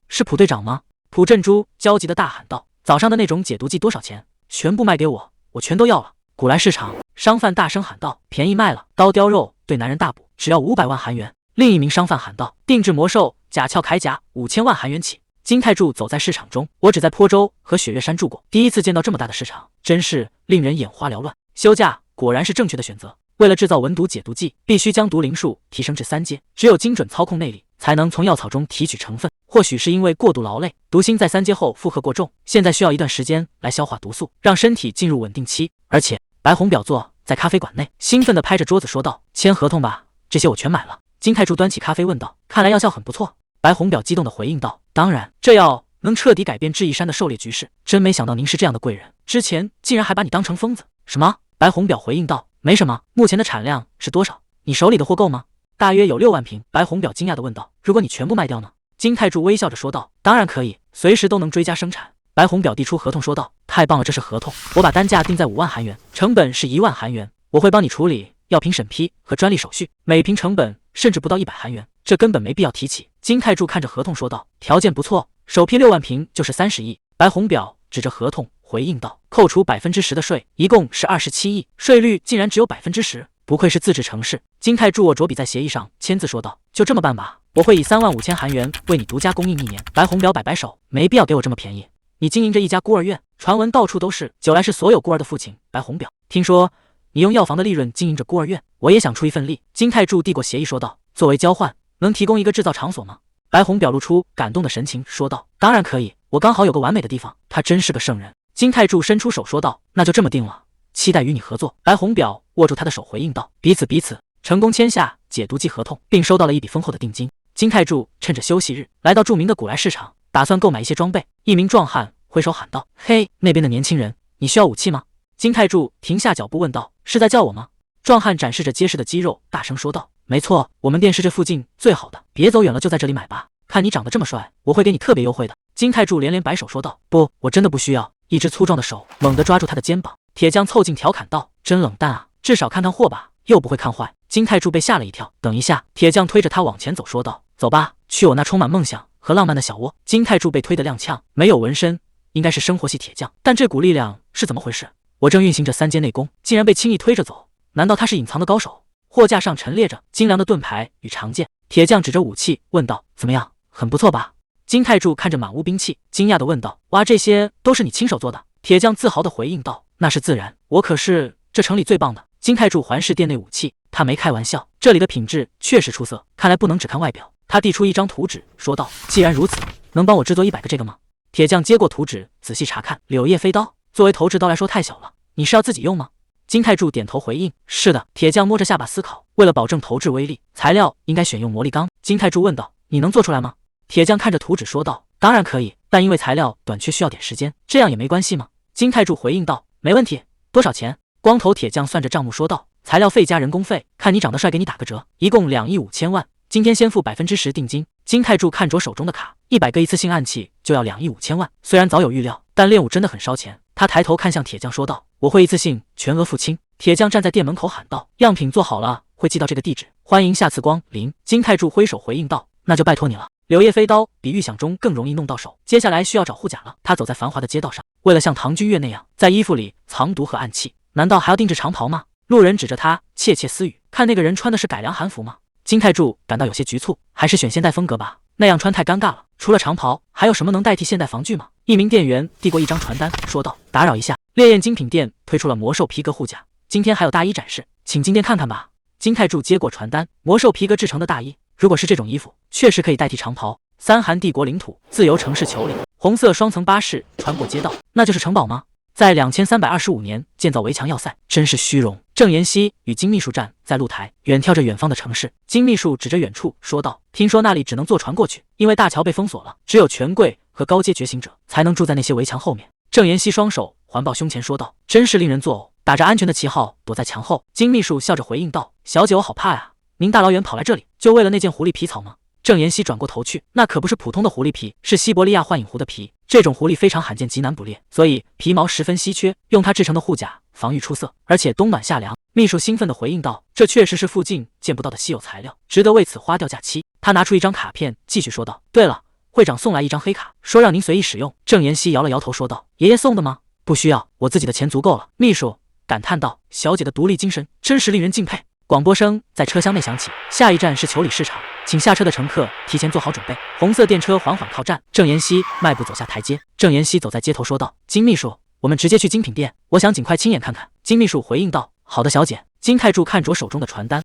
是朴队长吗？朴振珠焦急地大喊道：“早上的那种解毒剂多少钱？全部卖给我，我全都要了。”古来市场，商贩大声喊道：“便宜卖了！刀雕肉对男人大补，只要500万韩元。”另一名商贩喊道：“定制魔兽甲壳铠甲5000万韩元起。”金泰柱走在市场中，我只在坡州和雪月山住过，第一次见到这么大的市场，真是令人眼花缭乱。休假果然是正确的选择。为了制造文毒解毒剂，必须将毒灵数提升至3阶，只有精准操控内力，才能从药草中提取成分。或许是因为过度劳累，毒心在3阶后负荷过重，现在需要一段时间来消化毒素，让身体进入稳定期。而且，白红表坐在咖啡馆内，兴奋地拍着桌子说道：“签合同吧，这些我全买了。”金太柱端起咖啡问道：“看来药效很不错。”白红表激动地回应道：“当然，这药能彻底改变智异山的狩猎局势。真没想到您是这样的贵人，之前竟然还把你当成疯子。”什么？白红表回应道：“没什么，目前的产量是多少？你手里的货够吗？”大约有6万瓶。白红表惊讶地问道：“如果你全部卖掉呢？”金太柱微笑着说道：“当然可以，随时都能追加生产。”白红表递出合同说道：“太棒了，这是合同，我把单价定在5万韩元，成本是1万韩元，我会帮你处理药品审批和专利手续，每瓶成本甚至不到100韩元，这根本没必要提起。”金太柱看着合同说道：“条件不错，首批6万瓶就是30亿。”白红表指着合同回应道：“扣除10%的税，一共是27亿，税率竟然只有10%，不愧是自治城市。”金太柱握着笔在协议上签字说道：“就这么办吧，我会以3万5千韩元为你独家供应1年。”白红表摆摆手：“没必要给我这么便宜，你经营着一家孤儿院，传闻到处都是，九来是所有孤儿的父亲。”白红表听说你用药房的利润经营着孤儿院，我也想出一份力。金太柱递过协议说道：“作为交换，能提供一个制造场所吗？”白红表露出感动的神情说道：“当然可以，我刚好有个完美的地方。”他真是个圣人。金太柱伸出手说道：“那就这么定了，期待与你合作。”白红表握住他的手回应道：“彼此彼此。”成功签下解毒剂合同，并收到了一笔丰厚的定金。金太柱趁着休息日来到著名的古来市场，打算购买一些装备。一名壮汉挥手喊道：“嘿，那边的年轻人，你需要武器吗？”金太柱停下脚步问道：“是在叫我吗？”壮汉展示着结实的肌肉，大声说道：“没错，我们店是这附近最好的，别走远了，就在这里买吧。看你长得这么帅，我会给你特别优惠的。”金太柱连连摆手说道：“不，我真的不需要。”一只粗壮的手猛地抓住他的肩膀，铁匠凑近调侃道：“真冷淡啊，至少看看货吧，又不会看坏。”金太柱被吓了一跳，等一下，铁匠推着他往前走说道：“走吧，去我那充满梦想和浪漫的小窝。”金太柱被推得踉跄，没有纹身，应该是生活系铁匠，但这股力量是怎么回事？我正运行着3阶内功，竟然被轻易推着走，难道他是隐藏的高手？货架上陈列着精良的盾牌与长剑，铁匠指着武器问道：“怎么样，很不错吧？”金太柱看着满屋兵器，惊讶地问道：“哇，这些都是你亲手做的？”铁匠自豪地回应道：“那是自然，我可是这城里最棒的。”金太柱环视店内武器，他没开玩笑，这里的品质确实出色，看来不能只看外表。他递出一张图纸，说道：“既然如此，能帮我制作100个这个吗？”铁匠接过图纸，仔细查看。柳叶飞刀，作为投掷刀来说太小了，你是要自己用吗？金太柱点头回应：“是的。”铁匠摸着下巴思考，为了保证投掷威力，材料应该选用魔力钢。金太柱问道：“你能做出来吗？”铁匠看着图纸说道：“当然可以，但因为材料短缺需要点时间，这样也没关系吗？”金太柱回应道：“没问题。多少钱？”光头铁匠算着账目说道：“材料费加人工费，看你长得帅给你打个折，一共2亿5千万。今天先付10%定金。”金太柱看着手中的卡，100个一次性暗器就要2亿5千万。虽然早有预料，但练武真的很烧钱。他抬头看向铁匠说道：“我会一次性全额付清。”铁匠站在店门口喊道：“样品做好了，会寄到这个地址，欢迎下次光临。”金太柱挥手回应道：“那就拜托你了。”柳叶飞刀比预想中更容易弄到手，接下来需要找护甲了。他走在繁华的街道上，为了像唐君越那样在衣服里藏毒和暗器，难道还要定制长袍吗？路人指着他窃窃私语，看那个人穿的是改良韩服吗？金太柱感到有些局促，还是选现代风格吧，那样穿太尴尬了。除了长袍，还有什么能代替现代防具吗？一名店员递过一张传单，说道：“打扰一下，烈焰精品店推出了魔兽皮革护甲，今天还有大衣展示，请进店看看吧。”金太柱接过传单，魔兽皮革制成的大衣，如果是这种衣服，确实可以代替长袍。三韩帝国领土，自由城市丘陵，红色双层巴士穿过街道，那就是城堡吗？在2325年建造围墙要塞，真是虚荣。郑妍希与金秘书站在露台，远眺着远方的城市。金秘书指着远处说道：“听说那里只能坐船过去，因为大桥被封锁了，只有权贵和高阶觉醒者才能住在那些围墙后面。”郑妍希双手环抱胸前说道：“真是令人作呕。”打着安全的旗号躲在墙后。金秘书笑着回应道：“小姐，我好怕呀，您大老远跑来这里，就为了那件狐狸皮草吗？”郑妍希转过头去，那可不是普通的狐狸皮，是西伯利亚幻影狐的皮。这种狐狸非常罕见，极难捕猎，所以皮毛十分稀缺。用它制成的护甲防御出色，而且冬暖夏凉。秘书兴奋地回应道：“这确实是附近见不到的稀有材料，值得为此花掉假期。”他拿出一张卡片，继续说道：“对了，会长送来一张黑卡，说让您随意使用。”郑妍希摇了摇头说道：“爷爷送的吗？不需要，我自己的钱足够了。”秘书感叹道：“小姐的独立精神真是令人敬佩。”广播声在车厢内响起，下一站是裘里市场，请下车的乘客提前做好准备。红色电车缓缓靠站，郑妍希迈步走下台阶。郑妍希走在街头说道：“金秘书，我们直接去精品店，我想尽快亲眼看看。”金秘书回应道：“好的，小姐。金泰柱看着我手中的传单，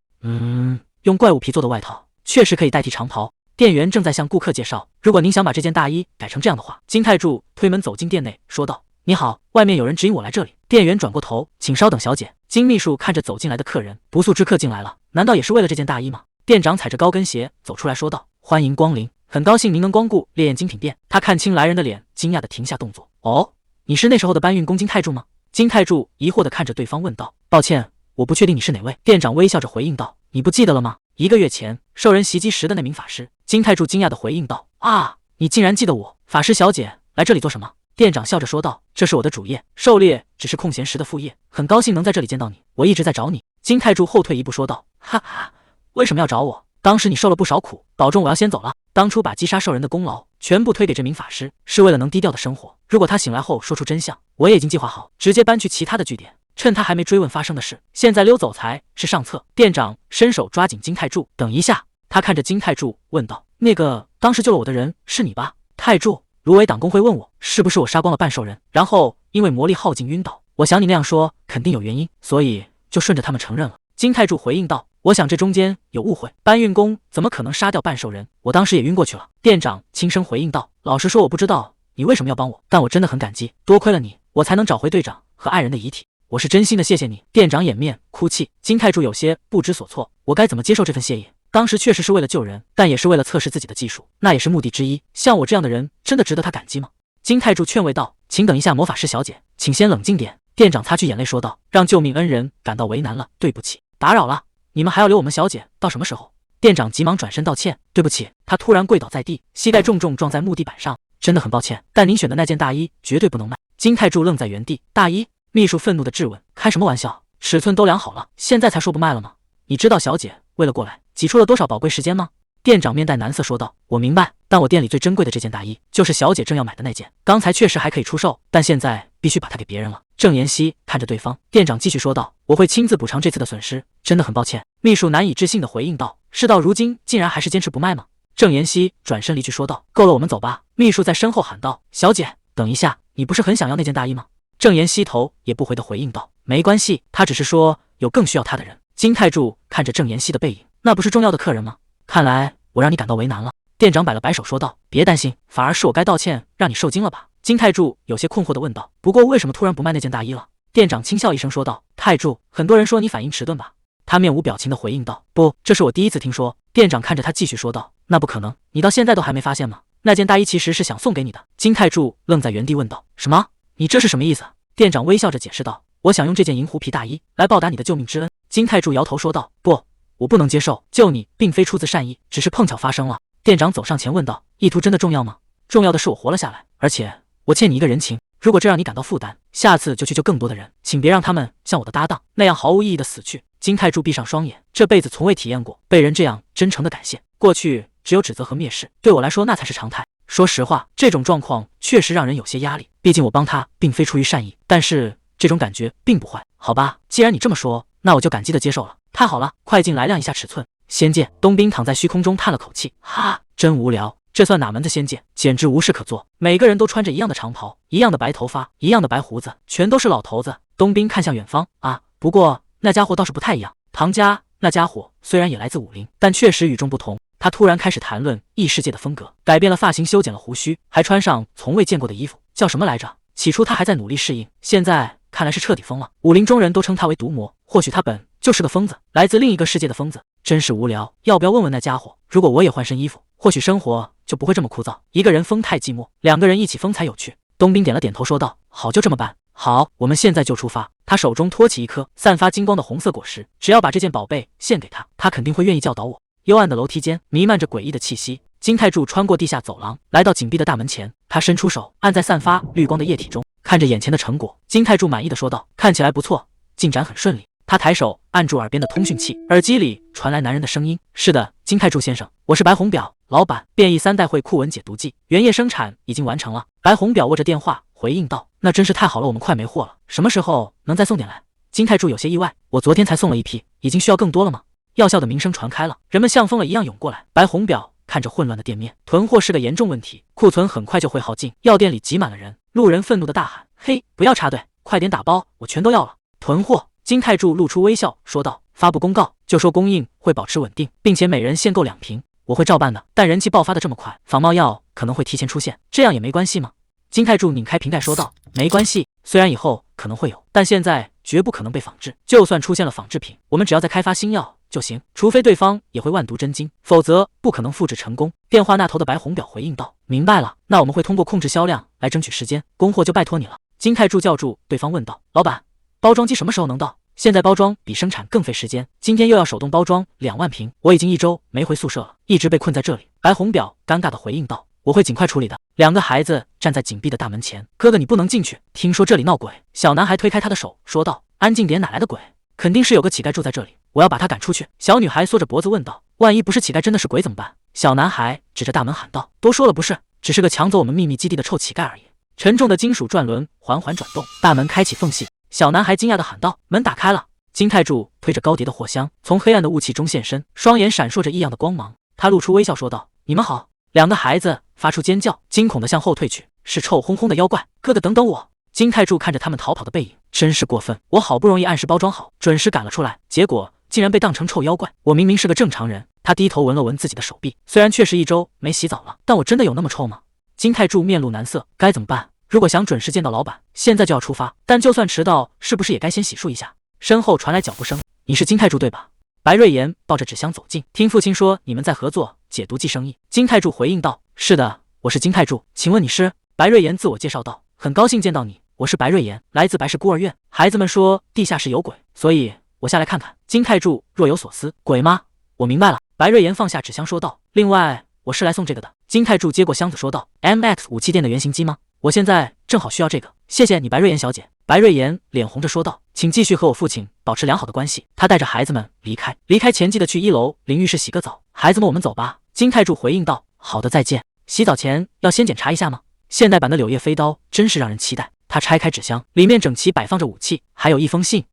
用怪物皮做的外套确实可以代替长袍。店员正在向顾客介绍，如果您想把这件大衣改成这样的话。金泰柱推门走进店内，说道：“你好，外面有人指引我来这里。”店员转过头，请稍等，小姐。金秘书看着走进来的客人，不速之客进来了，难道也是为了这件大衣吗？店长踩着高跟鞋走出来说道：“欢迎光临，很高兴您能光顾烈焰精品店。”他看清来人的脸，惊讶地停下动作。哦，你是那时候的搬运工金泰柱吗？金泰柱疑惑地看着对方问道。抱歉，我不确定你是哪位。店长微笑着回应道。你不记得了吗？1个月前受人袭击时的那名法师。金泰柱惊讶地回应道。啊，你竟然记得我。法师小姐来这里做什么？店长笑着说道。这是我的主业，狩猎只是空闲时的副业，很高兴能在这里见到你，我一直在找你。金泰柱后退一步说道。哈哈，为什么要找我？当时你受了不少苦，保重，我要先走了。当初把击杀兽人的功劳全部推给这名法师，是为了能低调的生活。如果他醒来后说出真相，我也已经计划好，直接搬去其他的据点，趁他还没追问发生的事。现在溜走才是上策。店长伸手抓紧金泰柱。等一下，他看着金泰柱问道：“那个当时救了我的人是你吧？”泰柱，芦苇党工会问我是不是我杀光了半兽人，然后因为魔力耗尽晕倒。我想你那样说肯定有原因，所以就顺着他们承认了。金泰柱回应道。我想这中间有误会，搬运工怎么可能杀掉半兽人？我当时也晕过去了。店长轻声回应道。老实说，我不知道你为什么要帮我，但我真的很感激，多亏了你，我才能找回队长和爱人的遗体。我是真心的谢谢你。店长掩面哭泣。金泰柱有些不知所措，我该怎么接受这份谢意？当时确实是为了救人，但也是为了测试自己的技术，那也是目的之一。像我这样的人，真的值得他感激吗？金泰柱劝慰道。请等一下，魔法师小姐，请先冷静点。店长擦去眼泪说道。让救命恩人感到为难了，对不起，打扰了。你们还要留我们小姐到什么时候？店长急忙转身道歉。对不起。他突然跪倒在地，膝盖重重撞在木地板上。真的很抱歉，但您选的那件大衣绝对不能卖。金泰柱愣在原地。大衣？秘书愤怒地质问。开什么玩笑，尺寸都量好了，现在才说不卖了吗？你知道小姐为了过来挤出了多少宝贵时间吗？店长面带难色说道。我明白，但我店里最珍贵的这件大衣就是小姐正要买的那件，刚才确实还可以出售，但现在必须把它给别人了。郑妍希看着对方，店长继续说道。我会亲自补偿这次的损失，真的很抱歉。秘书难以置信地回应道。事到如今竟然还是坚持不卖吗？郑妍希转身离去说道。够了，我们走吧。秘书在身后喊道。小姐等一下，你不是很想要那件大衣吗？郑妍希头也不回地回应道。没关系，他只是说有更需要他的人。金泰柱看着郑妍希的背影，那不是重要的客人吗？看来我让你感到为难了。店长摆了摆手说道。别担心，反而是我该道歉让你受惊了吧？金泰柱有些困惑地问道。不过为什么突然不卖那件大衣了？店长轻笑一声说道。泰柱，很多人说你反应迟钝吧？他面无表情地回应道。不，这是我第一次听说。店长看着他继续说道。那不可能，你到现在都还没发现吗？那件大衣其实是想送给你的。金泰柱愣在原地问道。什么？你这是什么意思？店长微笑着解释道。我想用这件银狐皮大衣来报答你的救命之恩。金泰柱摇头说道。不，我不能接受，救你并非出自善意，只是碰巧发生了。店长走上前问道。意图真的重要吗？重要的是我活了下来，而且我欠你一个人情，如果这让你感到负担，下次就去救更多的人，请别让他们像我的搭档那样毫无意义的死去。金泰柱闭上双眼，这辈子从未体验过被人这样真诚的感谢，过去只有指责和蔑视，对我来说那才是常态。说实话，这种状况确实让人有些压力，毕竟我帮他并非出于善意，但是这种感觉并不坏。好吧，既然你这么说，那我就感激的接受了。太好了，快进来量一下尺寸。仙剑。冬兵躺在虚空中叹了口气，哈，真无聊，这算哪门子仙剑，简直无事可做。每个人都穿着一样的长袍，一样的白头发，一样的白胡子，全都是老头子。冬兵看向远方，啊，不过那家伙倒是不太一样。唐家那家伙虽然也来自武林，但确实与众不同。他突然开始谈论异世界的风格，改变了发型，修剪了胡须，还穿上从未见过的衣服，叫什么来着？起初他还在努力适应，现在看来是彻底疯了。武林中人都称他为毒魔，或许他本就是个疯子，来自另一个世界的疯子。真是无聊，要不要问问那家伙？如果我也换身衣服，或许生活就不会这么枯燥。一个人疯太寂寞，两个人一起疯才有趣。冬兵点了点头说道。好，就这么办。好，我们现在就出发。他手中托起一颗散发金光的红色果实，只要把这件宝贝献给他，他肯定会愿意教导我。幽暗的楼梯间弥漫着诡异的气息。金泰柱穿过地下走廊，来到紧闭的大门前，他伸出手按在散发绿光的液体中，看着眼前的成果，金泰柱满意的说道。看起来不错，进展很顺利。他抬手按住耳边的通讯器，耳机里传来男人的声音。是的，金泰柱先生，我是白红表老板，变异3代会库文解毒剂原液生产已经完成了。白红表握着电话回应道。那真是太好了，我们快没货了，什么时候能再送点来？金泰柱有些意外，我昨天才送了一批，已经需要更多了吗？药效的名声传开了，人们像疯了一样涌过来。白红表看着混乱的店面，囤货是个严重问题，库存很快就会耗尽。药店里挤满了人，路人愤怒的大喊：嘿，不要插队，快点打包，我全都要了。囤货，金泰柱露出微笑说道：“发布公告，就说供应会保持稳定，并且每人限购2瓶。我会照办的。但人气爆发的这么快，仿冒药可能会提前出现，这样也没关系吗？”金泰柱拧开瓶盖说道：“没关系，虽然以后可能会有，但现在绝不可能被仿制。就算出现了仿制品，我们只要再开发新药就行，除非对方也会万毒真经，否则不可能复制成功。”电话那头的白红表回应道：“明白了，那我们会通过控制销量来争取时间，供货就拜托你了。”金泰柱叫住对方问道：“老板，包装机什么时候能到？现在包装比生产更费时间，今天又要手动包装2万瓶，我已经1周没回宿舍了，一直被困在这里。”白红表尴尬的回应道：“我会尽快处理的。”2个孩子站在紧闭的大门前，哥哥你不能进去，听说这里闹鬼。小男孩推开他的手说道：“安静点，哪来的鬼？肯定是有个乞丐住在这里，我要把他赶出去。”小女孩缩着脖子问道：“万一不是乞丐，真的是鬼怎么办？”小男孩指着大门喊道：“都说了不是，只是个抢走我们秘密基地的臭乞丐而已。”沉重的金属转轮缓缓转动，大门开启缝隙。小男孩惊讶地喊道：“门打开了！”金泰柱推着高叠的货箱从黑暗的雾气中现身，双眼闪烁着异样的光芒。他露出微笑说道：“你们好。”2个孩子发出尖叫，惊恐地向后退去。是臭烘烘的妖怪！哥哥等等我！金泰柱看着他们逃跑的背影，真是过分！我好不容易按时包装好，准时赶了出来，结果竟然被当成臭妖怪！我明明是个正常人。他低头闻了闻自己的手臂，虽然确实1周没洗澡了，但我真的有那么臭吗？金泰柱面露难色，该怎么办？如果想准时见到老板，现在就要出发，但就算迟到，是不是也该先洗漱一下？身后传来脚步声，你是金泰柱对吧？白瑞妍抱着纸箱走近，听父亲说你们在合作解毒剂生意。金泰柱回应道：“是的，我是金泰柱，请问你是？”白瑞妍自我介绍道：“很高兴见到你，我是白瑞妍，来自白氏孤儿院。孩子们说地下室有鬼，所以我下来看看。”金泰柱若有所思：“鬼吗？我明白了。”白瑞妍放下纸箱说道：“另外，我是来送这个的。”金泰柱接过箱子说道：“MX 武器店的原型机吗？我现在正好需要这个，谢谢你，白瑞妍小姐。”白瑞妍脸红着说道：“请继续和我父亲保持良好的关系。”他带着孩子们离开前记得去1楼淋浴室洗个澡。孩子们，我们走吧。金泰柱回应道：“好的，再见。洗澡前要先检查一下吗？”现代版的柳叶飞刀真是让人期待。他拆开纸箱，里面整齐摆放着武器，还有一封信。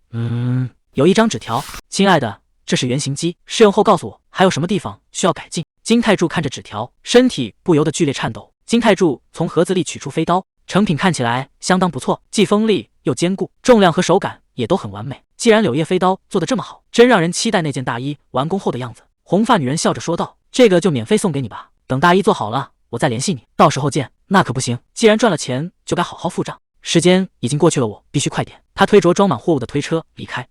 有一张纸条：“亲爱的，这是原型机，试用后告诉我还有什么地方需要改进。”金泰柱看着纸条，身体不由得剧烈颤抖。金泰柱从盒子里取出飞刀，成品看起来相当不错，既锋利又坚固，重量和手感也都很完美。既然柳叶飞刀做得这么好，真让人期待那件大衣完工后的样子。红发女人笑着说道：“这个就免费送给你吧，等大衣做好了，我再联系你，到时候见。”那可不行，既然赚了钱，就该好好付账。时间已经过去了，我必须快点。他推着装满货物的推车离开。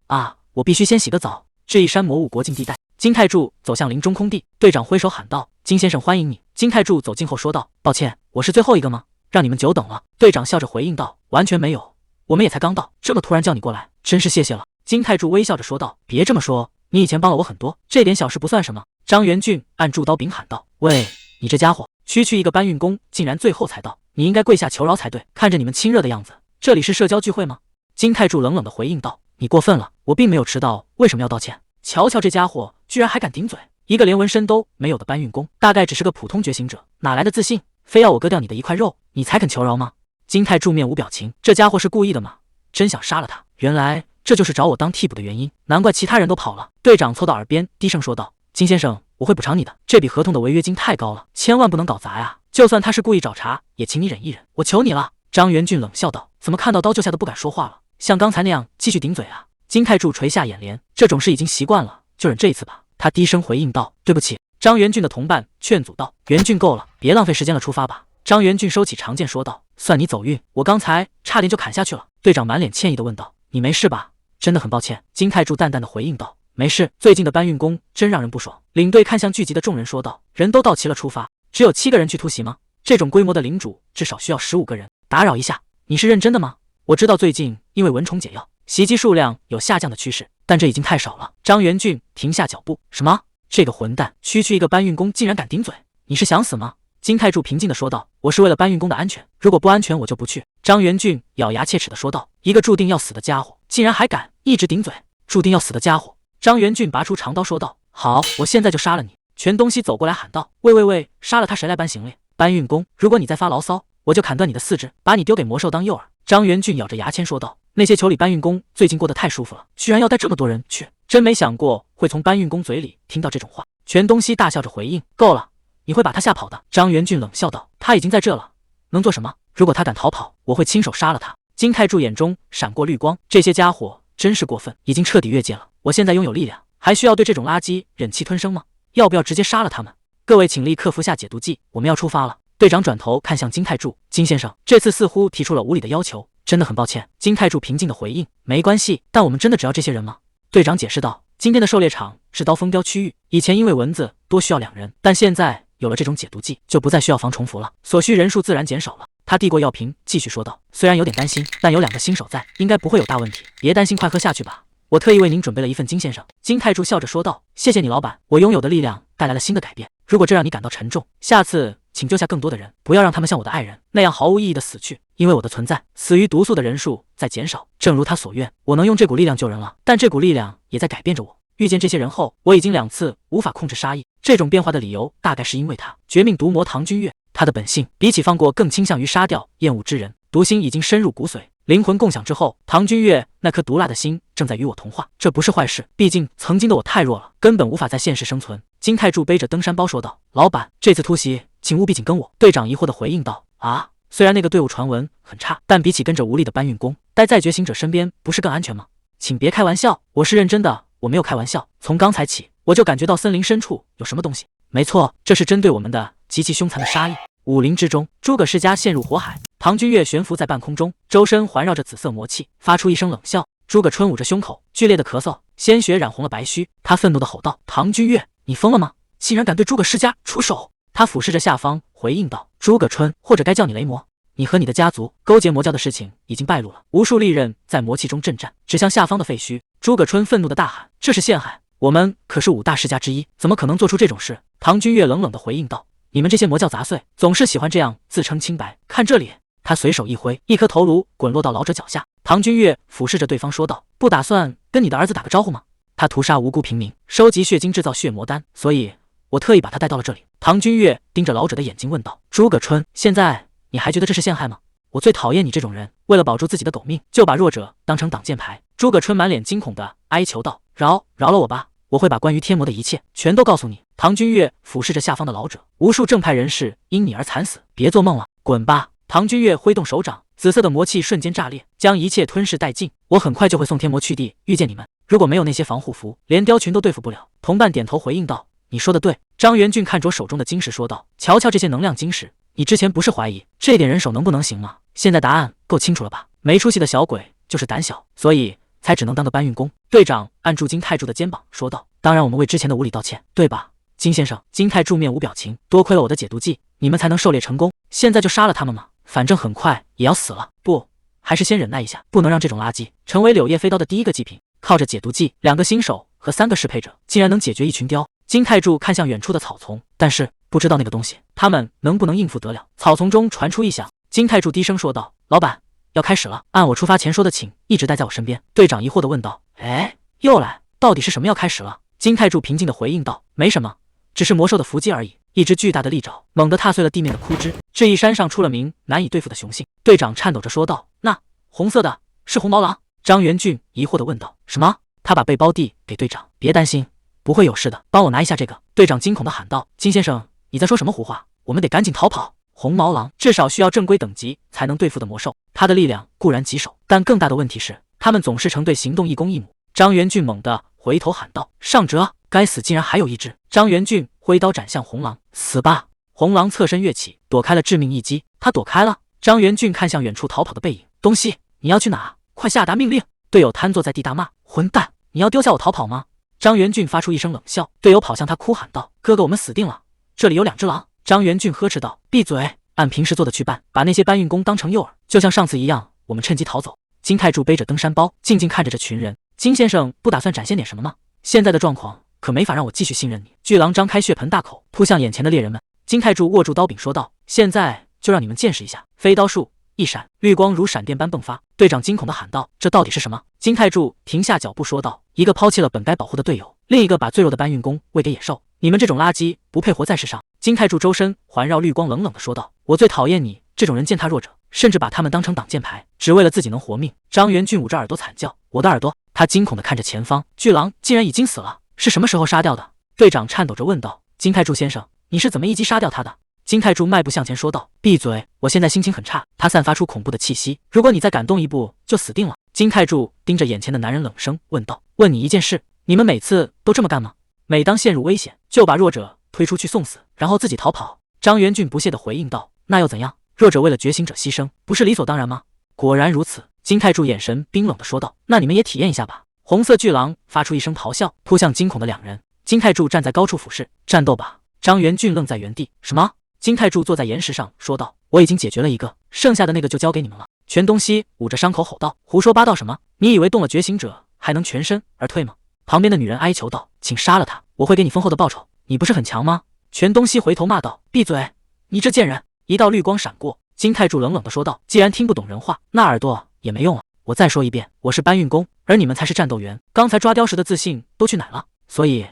我必须先洗个澡。这一山魔物国境地带，金泰柱走向林中空地，队长挥手喊道：“金先生，欢迎你。”金泰柱走近后说道：“抱歉，我是最后一个吗？让你们久等了。”队长笑着回应道：“完全没有，我们也才刚到，这么突然叫你过来，真是谢谢了。”金泰柱微笑着说道：“别这么说，你以前帮了我很多，这点小事不算什么。”张元俊按住刀柄喊道：“喂，你这家伙！区区一个搬运工，竟然最后才到，你应该跪下求饶才对。看着你们亲热的样子，这里是社交聚会吗？”金泰柱冷冷地回应道：“你过分了，我并没有迟到，为什么要道歉？瞧瞧这家伙，居然还敢顶嘴！一个连纹身都没有的搬运工，大概只是个普通觉醒者，哪来的自信？非要我割掉你的一块肉，你才肯求饶吗？”金泰柱面无表情，这家伙是故意的吗？真想杀了他！原来这就是找我当替补的原因，难怪其他人都跑了。队长凑到耳边低声说道：“金先生，我会补偿你的，这笔合同的违约金太高了，千万不能搞砸呀！就算他是故意找茬，也请你忍一忍，我求你了。”张元俊冷笑道：“怎么看到刀就下都不敢说话了？像刚才那样继续顶嘴啊？”金泰柱垂下眼帘，这种事已经习惯了，就忍这一次吧。他低声回应道：“对不起。”张元俊的同伴劝阻道：“元俊够了，别浪费时间了，出发吧。”张元俊收起长剑说道：“算你走运，我刚才差点就砍下去了。”队长满脸歉意地问道：“你没事吧？”“真的很抱歉。”金泰柱淡淡的回应道：“没事，最近的搬运工真让人不爽。”领队看向聚集的众人说道：“人都到齐了，出发。只有7个人去突袭吗？这种规模的领主至少需要15个人。打扰一下，你是认真的吗？我知道最近因为蚊虫解药，袭击数量有下降的趋势，但这已经太少了。”张元俊停下脚步：“什么？这个混蛋，区区一个搬运工竟然敢顶嘴，你是想死吗？”金泰柱平静地说道：“我是为了搬运工的安全，如果不安全，我就不去。”张元俊咬牙切齿地说道：“一个注定要死的家伙，竟然还敢一直顶嘴！注定要死的家伙！”张元俊拔出长刀说道：“好，我现在就杀了你！”全东西走过来喊道：“喂，杀了他谁来搬行李？搬运工，如果你再发牢骚，我就砍断你的4肢，把你丢给魔兽当诱饵！”张元俊咬着牙签说道：“那些裘里搬运工最近过得太舒服了，居然要带这么多人去，真没想过会从搬运工嘴里听到这种话。”全东西大笑着回应：“够了，你会把他吓跑的。”张元俊冷笑道：“他已经在这了，能做什么？如果他敢逃跑，我会亲手杀了他。”金泰柱眼中闪过绿光，这些家伙真是过分，已经彻底越界了。我现在拥有力量，还需要对这种垃圾忍气吞声吗？要不要直接杀了他们？各位请立刻服下解毒剂，我们要出发了。队长转头看向金泰柱，金先生，这次似乎提出了无理的要求，真的很抱歉。金泰柱平静的回应，没关系，但我们真的只要这些人吗？队长解释道，今天的狩猎场是刀锋雕区域，以前因为蚊子多需要2人，但现在有了这种解毒剂，就不再需要防重复了，所需人数自然减少了。他递过药瓶，继续说道，虽然有点担心，但有2个新手在，应该不会有大问题。别担心，快喝下去吧。我特意为您准备了一份，金先生。金泰柱笑着说道，谢谢你老板，我拥有的力量带来了新的改变，如果这让你感到沉重，下次请救下更多的人，不要让他们像我的爱人那样毫无意义的死去。因为我的存在，死于毒素的人数在减少，正如他所愿，我能用这股力量救人了，但这股力量也在改变着我。遇见这些人后，我已经2次无法控制杀意，这种变化的理由大概是因为他绝命毒魔唐君越，他的本性比起放过更倾向于杀掉厌恶之人，毒心已经深入骨髓。灵魂共享之后，唐君越那颗毒辣的心正在与我同化，这不是坏事，毕竟曾经的我太弱了，根本无法在现实生存。金泰柱背着登山包说道，老板，这次突袭请务必紧跟我。队长疑惑地回应道，啊，虽然那个队伍传闻很差，但比起跟着无力的搬运工待在觉醒者身边，不是更安全吗？请别开玩笑，我是认真的，我没有开玩笑。从刚才起，我就感觉到森林深处有什么东西。没错，这是针对我们的极其凶残的杀意。武林之中，诸葛世家陷入火海，唐君越悬浮在半空中，周身环绕着紫色魔气，发出一声冷笑。诸葛春捂着胸口，剧烈的咳嗽，鲜血染红了白须。他愤怒地吼道：“唐君越，你疯了吗？竟然敢对诸葛世家出手！”他俯视着下方，回应道：“诸葛春，或者该叫你雷魔，你和你的家族勾结魔教的事情已经败露了。”无数利刃在魔气中震颤，指向下方的废墟。诸葛春愤怒地大喊：“这是陷害！我们可是5大世家之一，怎么可能做出这种事？”唐君越冷冷地回应道：“你们这些魔教杂碎，总是喜欢这样自称清白。看这里！”他随手一挥，一颗头颅滚落到老者脚下。唐君越俯视着对方说道：“不打算跟你的儿子打个招呼吗？他屠杀无辜平民，收集血晶制造血魔丹，所以我特意把他带到了这里。”唐君越盯着老者的眼睛问道：“诸葛春，现在你还觉得这是陷害吗？我最讨厌你这种人，为了保住自己的狗命，就把弱者当成挡箭牌。”诸葛春满脸惊恐地哀求道：“饶了我吧！我会把关于天魔的一切全都告诉你。”唐君越俯视着下方的老者，无数正派人士因你而惨死，别做梦了，滚吧！唐君越挥动手掌，紫色的魔气瞬间炸裂，将一切吞噬殆尽。我很快就会送天魔去地遇见你们，如果没有那些防护服，连雕群都对付不了。同伴点头回应道：“你说的对。”张元俊看着手中的晶石说道：“瞧瞧这些能量晶石，你之前不是怀疑这点人手能不能行吗？现在答案够清楚了吧？没出息的小鬼就是胆小，所以才只能当个搬运工。”队长按住金泰柱的肩膀说道：“当然，我们为之前的无礼道歉，对吧，金先生？”金泰柱面无表情，多亏了我的解毒剂，你们才能狩猎成功。现在就杀了他们吗？反正很快也要死了。不，还是先忍耐一下，不能让这种垃圾成为柳叶飞刀的第一个祭品。靠着解毒剂，2个新手和3个适配者，竟然能解决一群雕。金泰柱看向远处的草丛，但是不知道那个东西他们能不能应付得了。草丛中传出异响，金泰柱低声说道：“老板，要开始了，按我出发前说的，请一直待在我身边。”队长疑惑地问道：“哎，又来？到底是什么要开始了？”金泰柱平静地回应道：“没什么，只是魔兽的伏击而已。”一只巨大的利爪猛地踏碎了地面的枯枝，这一山上出了名难以对付的雄性。队长颤抖着说道：“那红色的是红毛狼？”张元俊疑惑地问道：“什么？”他把背包递给队长：“别担心，不会有事的，帮我拿一下这个。”队长惊恐地喊道：“金先生，你在说什么胡话？我们得赶紧逃跑！红毛狼至少需要正规等级才能对付的魔兽，它的力量固然棘手，但更大的问题是，他们总是成对行动一公一母。”张元俊猛地回头喊道：“上折！该死，竟然还有一只！”张元俊挥刀斩向红狼：“死吧！”红狼侧身跃起，躲开了致命一击。他躲开了。张元俊看向远处逃跑的背影：“东西，你要去哪？快下达命令！”队友瘫坐在地大骂：“混蛋！你要丢下我逃跑吗？”张元俊发出一声冷笑，队友跑向他哭喊道：“哥哥，我们死定了！这里有2只狼！”张元俊呵斥道：“闭嘴！按平时做的去办，把那些搬运工当成诱饵，就像上次一样，我们趁机逃走。”金泰柱背着登山包，静静看着这群人。金先生不打算展现点什么吗？现在的状况可没法让我继续信任你。巨狼张开血盆大口，扑向眼前的猎人们。金泰柱握住刀柄说道：“现在就让你们见识一下！”飞刀术一闪，绿光如闪电般迸发。队长惊恐地喊道：“这到底是什么？”金泰柱停下脚步说道：“一个抛弃了本该保护的队友，另一个把最弱的搬运工喂给野兽。你们这种垃圾不配活在世上。”金泰柱周身环绕绿光，冷冷地说道：“我最讨厌你这种人践踏弱者，甚至把他们当成挡箭牌，只为了自己能活命。”张元俊捂着耳朵惨叫：“我的耳朵！”他惊恐地看着前方，巨狼竟然已经死了，是什么时候杀掉的？队长颤抖着问道：“金泰柱先生，你是怎么一击杀掉他的？”金泰柱迈步向前说道：“闭嘴！我现在心情很差。”他散发出恐怖的气息，如果你再敢动一步，就死定了。金太柱盯着眼前的男人冷声问道：“问你一件事，你们每次都这么干吗？每当陷入危险，就把弱者推出去送死，然后自己逃跑？”张元俊不屑地回应道：“那又怎样？弱者为了觉醒者牺牲，不是理所当然吗？”果然如此，金太柱眼神冰冷地说道：“那你们也体验一下吧。”红色巨狼发出一声咆哮，扑向惊恐的两人。金太柱站在高处俯视，战斗吧！张元俊愣在原地。什么？金太柱坐在岩石上说道：“我已经解决了一个，剩下的那个就交给你们了。”全东西捂着伤口吼道：“胡说八道什么？你以为动了觉醒者还能全身而退吗？”旁边的女人哀求道：“请杀了他，我会给你丰厚的报酬。你不是很强吗？”全东西回头骂道：“闭嘴！你这贱人！”一道绿光闪过，金太柱冷冷地说道：“既然听不懂人话，那耳朵也没用了。我再说一遍，我是搬运工，而你们才是战斗员。刚才抓雕时的自信都去哪了？所以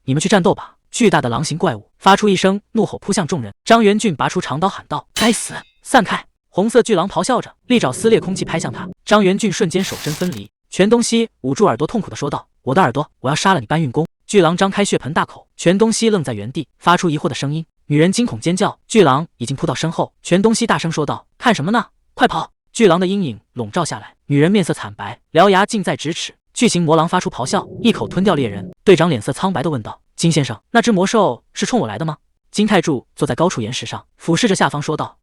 你们去战斗吧！”巨大的狼形怪物发出一声怒吼，扑向众人。张元俊拔出长刀喊道：“该死，散开！”红色巨狼咆哮着，利爪撕裂空气拍向他。张元俊瞬间手身分离。全东西捂住耳朵，痛苦地说道：“我的耳朵，我要杀了你搬运工！”巨狼张开血盆大口，全东西愣在原地，发出疑惑的声音。女人惊恐尖叫，巨狼已经扑到身后。全东西大声说道：“看什么呢？快跑！”巨狼的阴影笼罩下来，女人面色惨白，獠牙近在咫尺。巨型魔狼发出咆哮，一口吞掉猎人。队长脸色苍白地问道：“金先生，那只魔兽是冲我来的吗？”金太柱坐在高处岩石上，俯视着下方说道：“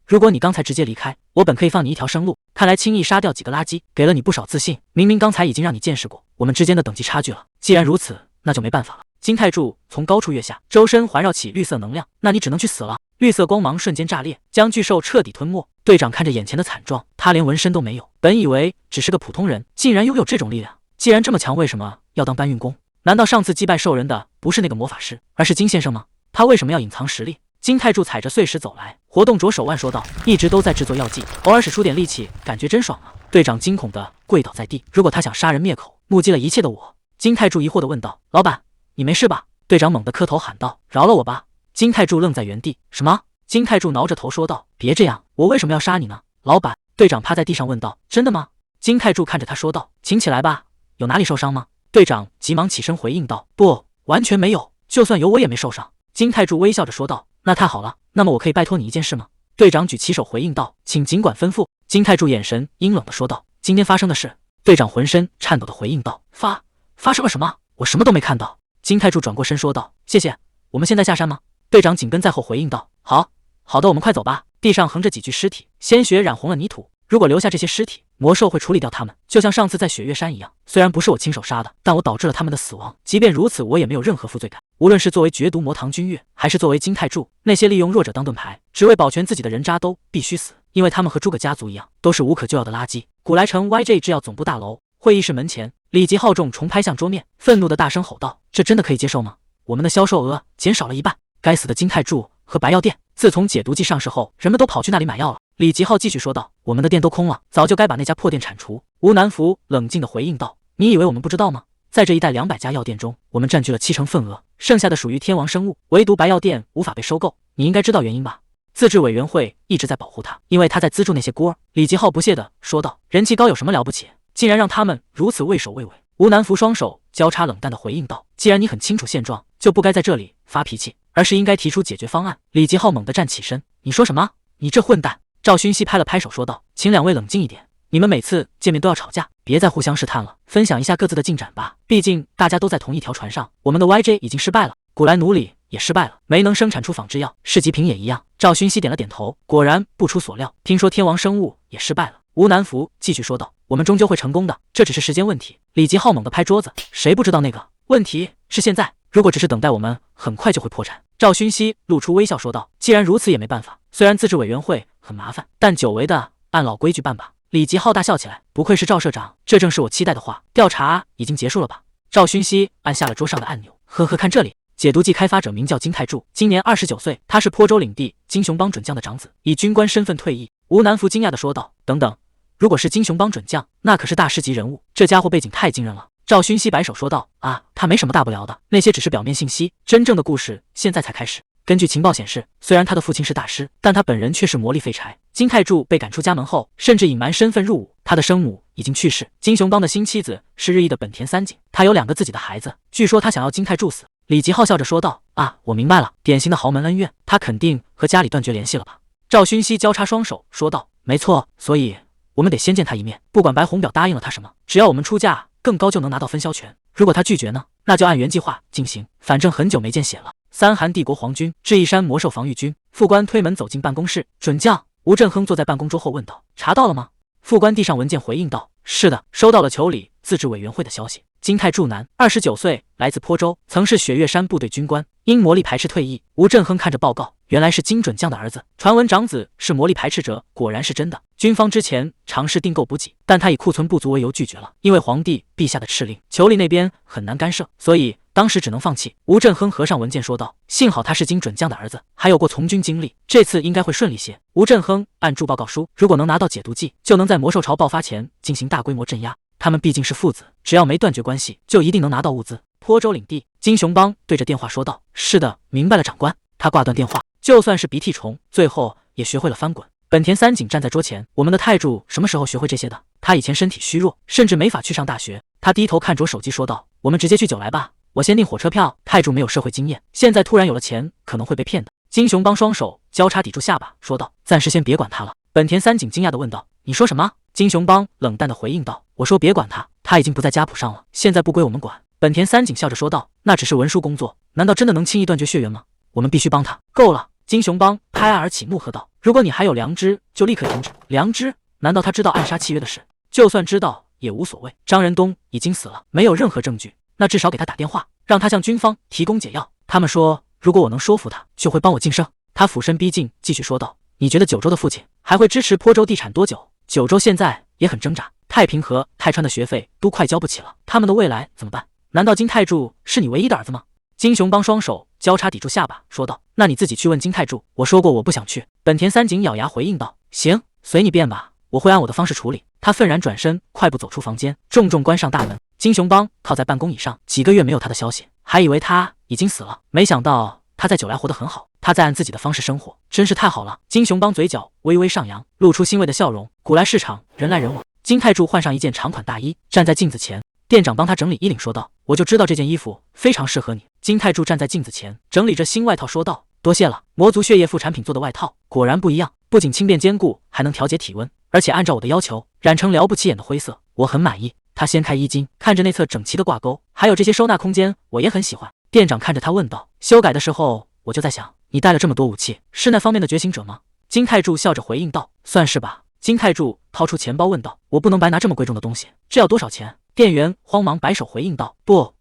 如果你刚才直接离开，我本可以放你一条生路。看来轻易杀掉几个垃圾，给了你不少自信。明明刚才已经让你见识过我们之间的等级差距了。既然如此，那就没办法了。”金太柱从高处跃下，周身环绕起绿色能量。“那你只能去死了！”绿色光芒瞬间炸裂，将巨兽彻底吞没。队长看着眼前的惨状，他连纹身都没有，本以为只是个普通人，竟然拥有这种力量。既然这么强，为什么要当搬运工？难道上次击败兽人的不是那个魔法师，而是金先生吗？他为什么要隐藏实力？金太柱踩着碎石走来，活动着手腕说道：“一直都在制作药剂，偶尔使出点力气，感觉真爽啊！”队长惊恐地跪倒在地。如果他想杀人灭口，目击了一切的我……金太柱疑惑地问道：“老板，你没事吧？”队长猛地磕头喊道：“饶了我吧！”金太柱愣在原地。什么？金太柱挠着头说道：“别这样，我为什么要杀你呢？”老板，队长趴在地上问道：“真的吗？”金太柱看着他说道：“请起来吧，有哪里受伤吗？”队长急忙起身回应道：“不，完全没有，就算有我也没受伤。”金太柱微笑着说道：“那太好了，那么我可以拜托你一件事吗？”队长举起手回应道：“请尽管吩咐。”金太柱眼神阴冷地说道：“今天发生的事。”队长浑身颤抖地回应道：“发生了什么？我什么都没看到。”金太柱转过身说道：“谢谢，我们现在下山吗？”队长紧跟在后回应道：“好的，我们快走吧。”地上横着几具尸体，鲜血染红了泥土。如果留下这些尸体，魔兽会处理掉他们，就像上次在雪月山一样。虽然不是我亲手杀的，但我导致了他们的死亡。即便如此，我也没有任何负罪感。无论是作为绝毒魔唐君越，还是作为金太柱，那些利用弱者当盾牌，只为保全自己的人渣都必须死，因为他们和诸葛家族一样，都是无可救药的垃圾。古来城 YJ 制药总部大楼会议室门前，李吉浩重重拍向桌面，愤怒的大声吼道：“这真的可以接受吗？我们的销售额减少了一半！该死的金太柱和白药店！自从解毒剂上市后，人们都跑去那里买药了。”李吉浩继续说道：“我们的店都空了，早就该把那家破店铲除。”吴南福冷静地回应道：“你以为我们不知道吗？在这一带200家药店中，我们占据了70%份额，剩下的属于天王生物，唯独白药店无法被收购。你应该知道原因吧？自治委员会一直在保护他，因为他在资助那些孤儿。”李吉浩不屑地说道：“人气高有什么了不起？竟然让他们如此畏首畏尾。”吴南福双手交叉冷淡地回应道：“既然你很清楚现状，就不该在这里发脾气，而是应该提出解决方案。”李吉浩猛地站起身：“你说什么？你这混蛋！”赵勋熙拍了拍手说道：“请两位冷静一点，你们每次见面都要吵架，别再互相试探了，分享一下各自的进展吧。毕竟大家都在同一条船上。我们的 YJ 已经失败了，古莱努里也失败了，没能生产出仿制药，试剂瓶也一样。”赵勋熙点了点头，果然不出所料，听说天王生物也失败了。吴南福继续说道：“我们终究会成功的，这只是时间问题。”李吉浩猛地拍桌子：“谁不知道那个问题是现在？如果只是等待，我们很快就会破产。”赵勋熙露出微笑说道：“既然如此，也没办法。虽然自治委员会很麻烦，但久违的按老规矩办吧。”李吉浩大笑起来：“不愧是赵社长，这正是我期待的话。调查已经结束了吧？”赵勋熙按下了桌上的按钮：“呵呵，看这里。”解毒剂开发者名叫金太柱，今年29岁，他是坡州领地金熊帮准将的长子，以军官身份退役。吴南福惊讶地说道：“等等，如果是金熊帮准将，那可是大师级人物，这家伙背景太惊人了。”赵勋熙摆手说道：“啊，他没什么大不了的，那些只是表面信息，真正的故事现在才开始。根据情报显示，虽然他的父亲是大师，但他本人却是魔力废柴。金太柱被赶出家门后，甚至隐瞒身份入伍，他的生母已经去世。金熊帮的新妻子是日裔的本田三井，他有2个自己的孩子，据说他想要金太柱死。”李吉浩笑着说道：“啊，我明白了，典型的豪门恩怨，他肯定和家里断绝联系了吧？”赵勋熙交叉双手说道：“没错，所以我们得先见他一面。不管白红表答应了他什么，只要我们出价更高，就能拿到分销权。如果他拒绝呢，那就按原计划进行。反正很久没见血了。三韩帝国皇军智异山魔兽防御军副官推门走进办公室，准将吴振亨坐在办公桌后问道：“查到了吗？”副官递上文件回应道：“是的，收到了酋里自治委员会的消息。金泰柱男，29岁，来自坡州，曾是雪岳山部队军官，因魔力排斥退役。”吴振亨看着报告，原来是金准将的儿子。传闻长子是魔力排斥者，果然是真的。军方之前尝试订购补给，但他以库存不足为由拒绝了，因为皇帝陛下的敕令，酋里那边很难干涉，所以当时只能放弃。吴振亨合上文件说道：“幸好他是金准将的儿子，还有过从军经历，这次应该会顺利些。”吴振亨按住报告书，如果能拿到解毒剂，就能在魔兽潮爆发前进行大规模镇压。他们毕竟是父子，只要没断绝关系，就一定能拿到物资。坡州领地，金雄邦对着电话说道：“是的，明白了，长官。”他挂断电话，就算是鼻涕虫，最后也学会了翻滚。本田三井站在桌前，我们的泰柱什么时候学会这些的？他以前身体虚弱，甚至没法去上大学。他低头看着手机说道：“我们直接去九来吧，我先订火车票。”泰柱没有社会经验，现在突然有了钱，可能会被骗的。金雄邦双手交叉抵住下巴，说道：“暂时先别管他了。”本田三井惊讶地问道：“你说什么？”金雄邦冷淡地回应道：“我说别管他，他已经不在家谱上了，现在不归我们管。”本田三井笑着说道：“那只是文书工作，难道真的能轻易断绝血缘吗？我们必须帮他。”够了！金雄邦拍案而起，怒喝道：“如果你还有良知，就立刻停止！良知？难道他知道暗杀契约的事？就算知道也无所谓。张仁东已经死了，没有任何证据，那至少给他打电话，让他向军方提供解药。他们说，如果我能说服他，就会帮我晋升。”他俯身逼近，继续说道：“你觉得九州的父亲还会支持坡州地产多久？九州现在也很挣扎，太平和、泰川的学费都快交不起了，他们的未来怎么办？难道金泰柱是你唯一的儿子吗？”金雄邦双手交叉抵住下巴，说道：“那你自己去问金泰柱，我说过我不想去。”本田三井咬牙回应道：“行，随你便吧，我会按我的方式处理。”他愤然转身，快步走出房间，重重关上大门。金雄邦靠在办公椅上，几个月没有他的消息，还以为他已经死了，没想到他在九来活得很好，他在按自己的方式生活，真是太好了。金雄邦嘴角微微上扬，露出欣慰的笑容。古来市场人来人往，金泰柱换上一件长款大衣，站在镜子前，店长帮他整理衣领，说道：“我就知道这件衣服非常适合你。”金泰柱站在镜子前，整理着新外套，说道：“多谢了，魔族血液副产品做的外套，果然不一样，不仅轻便坚固，还能调节体温，而且按照我的要求染成了不起眼的灰色，我很满意。”他掀开衣襟，看着内侧整齐的挂钩，还有这些收纳空间，我也很喜欢。店长看着他问道：“修改的时候我就在想，你带了这么多武器，是那方面的觉醒者吗？”金泰柱笑着回应道：“算是吧。”金泰柱掏出钱包问道：“我不能白拿这么贵重的东西，这要多少钱？”店员慌忙摆手回应道：“不，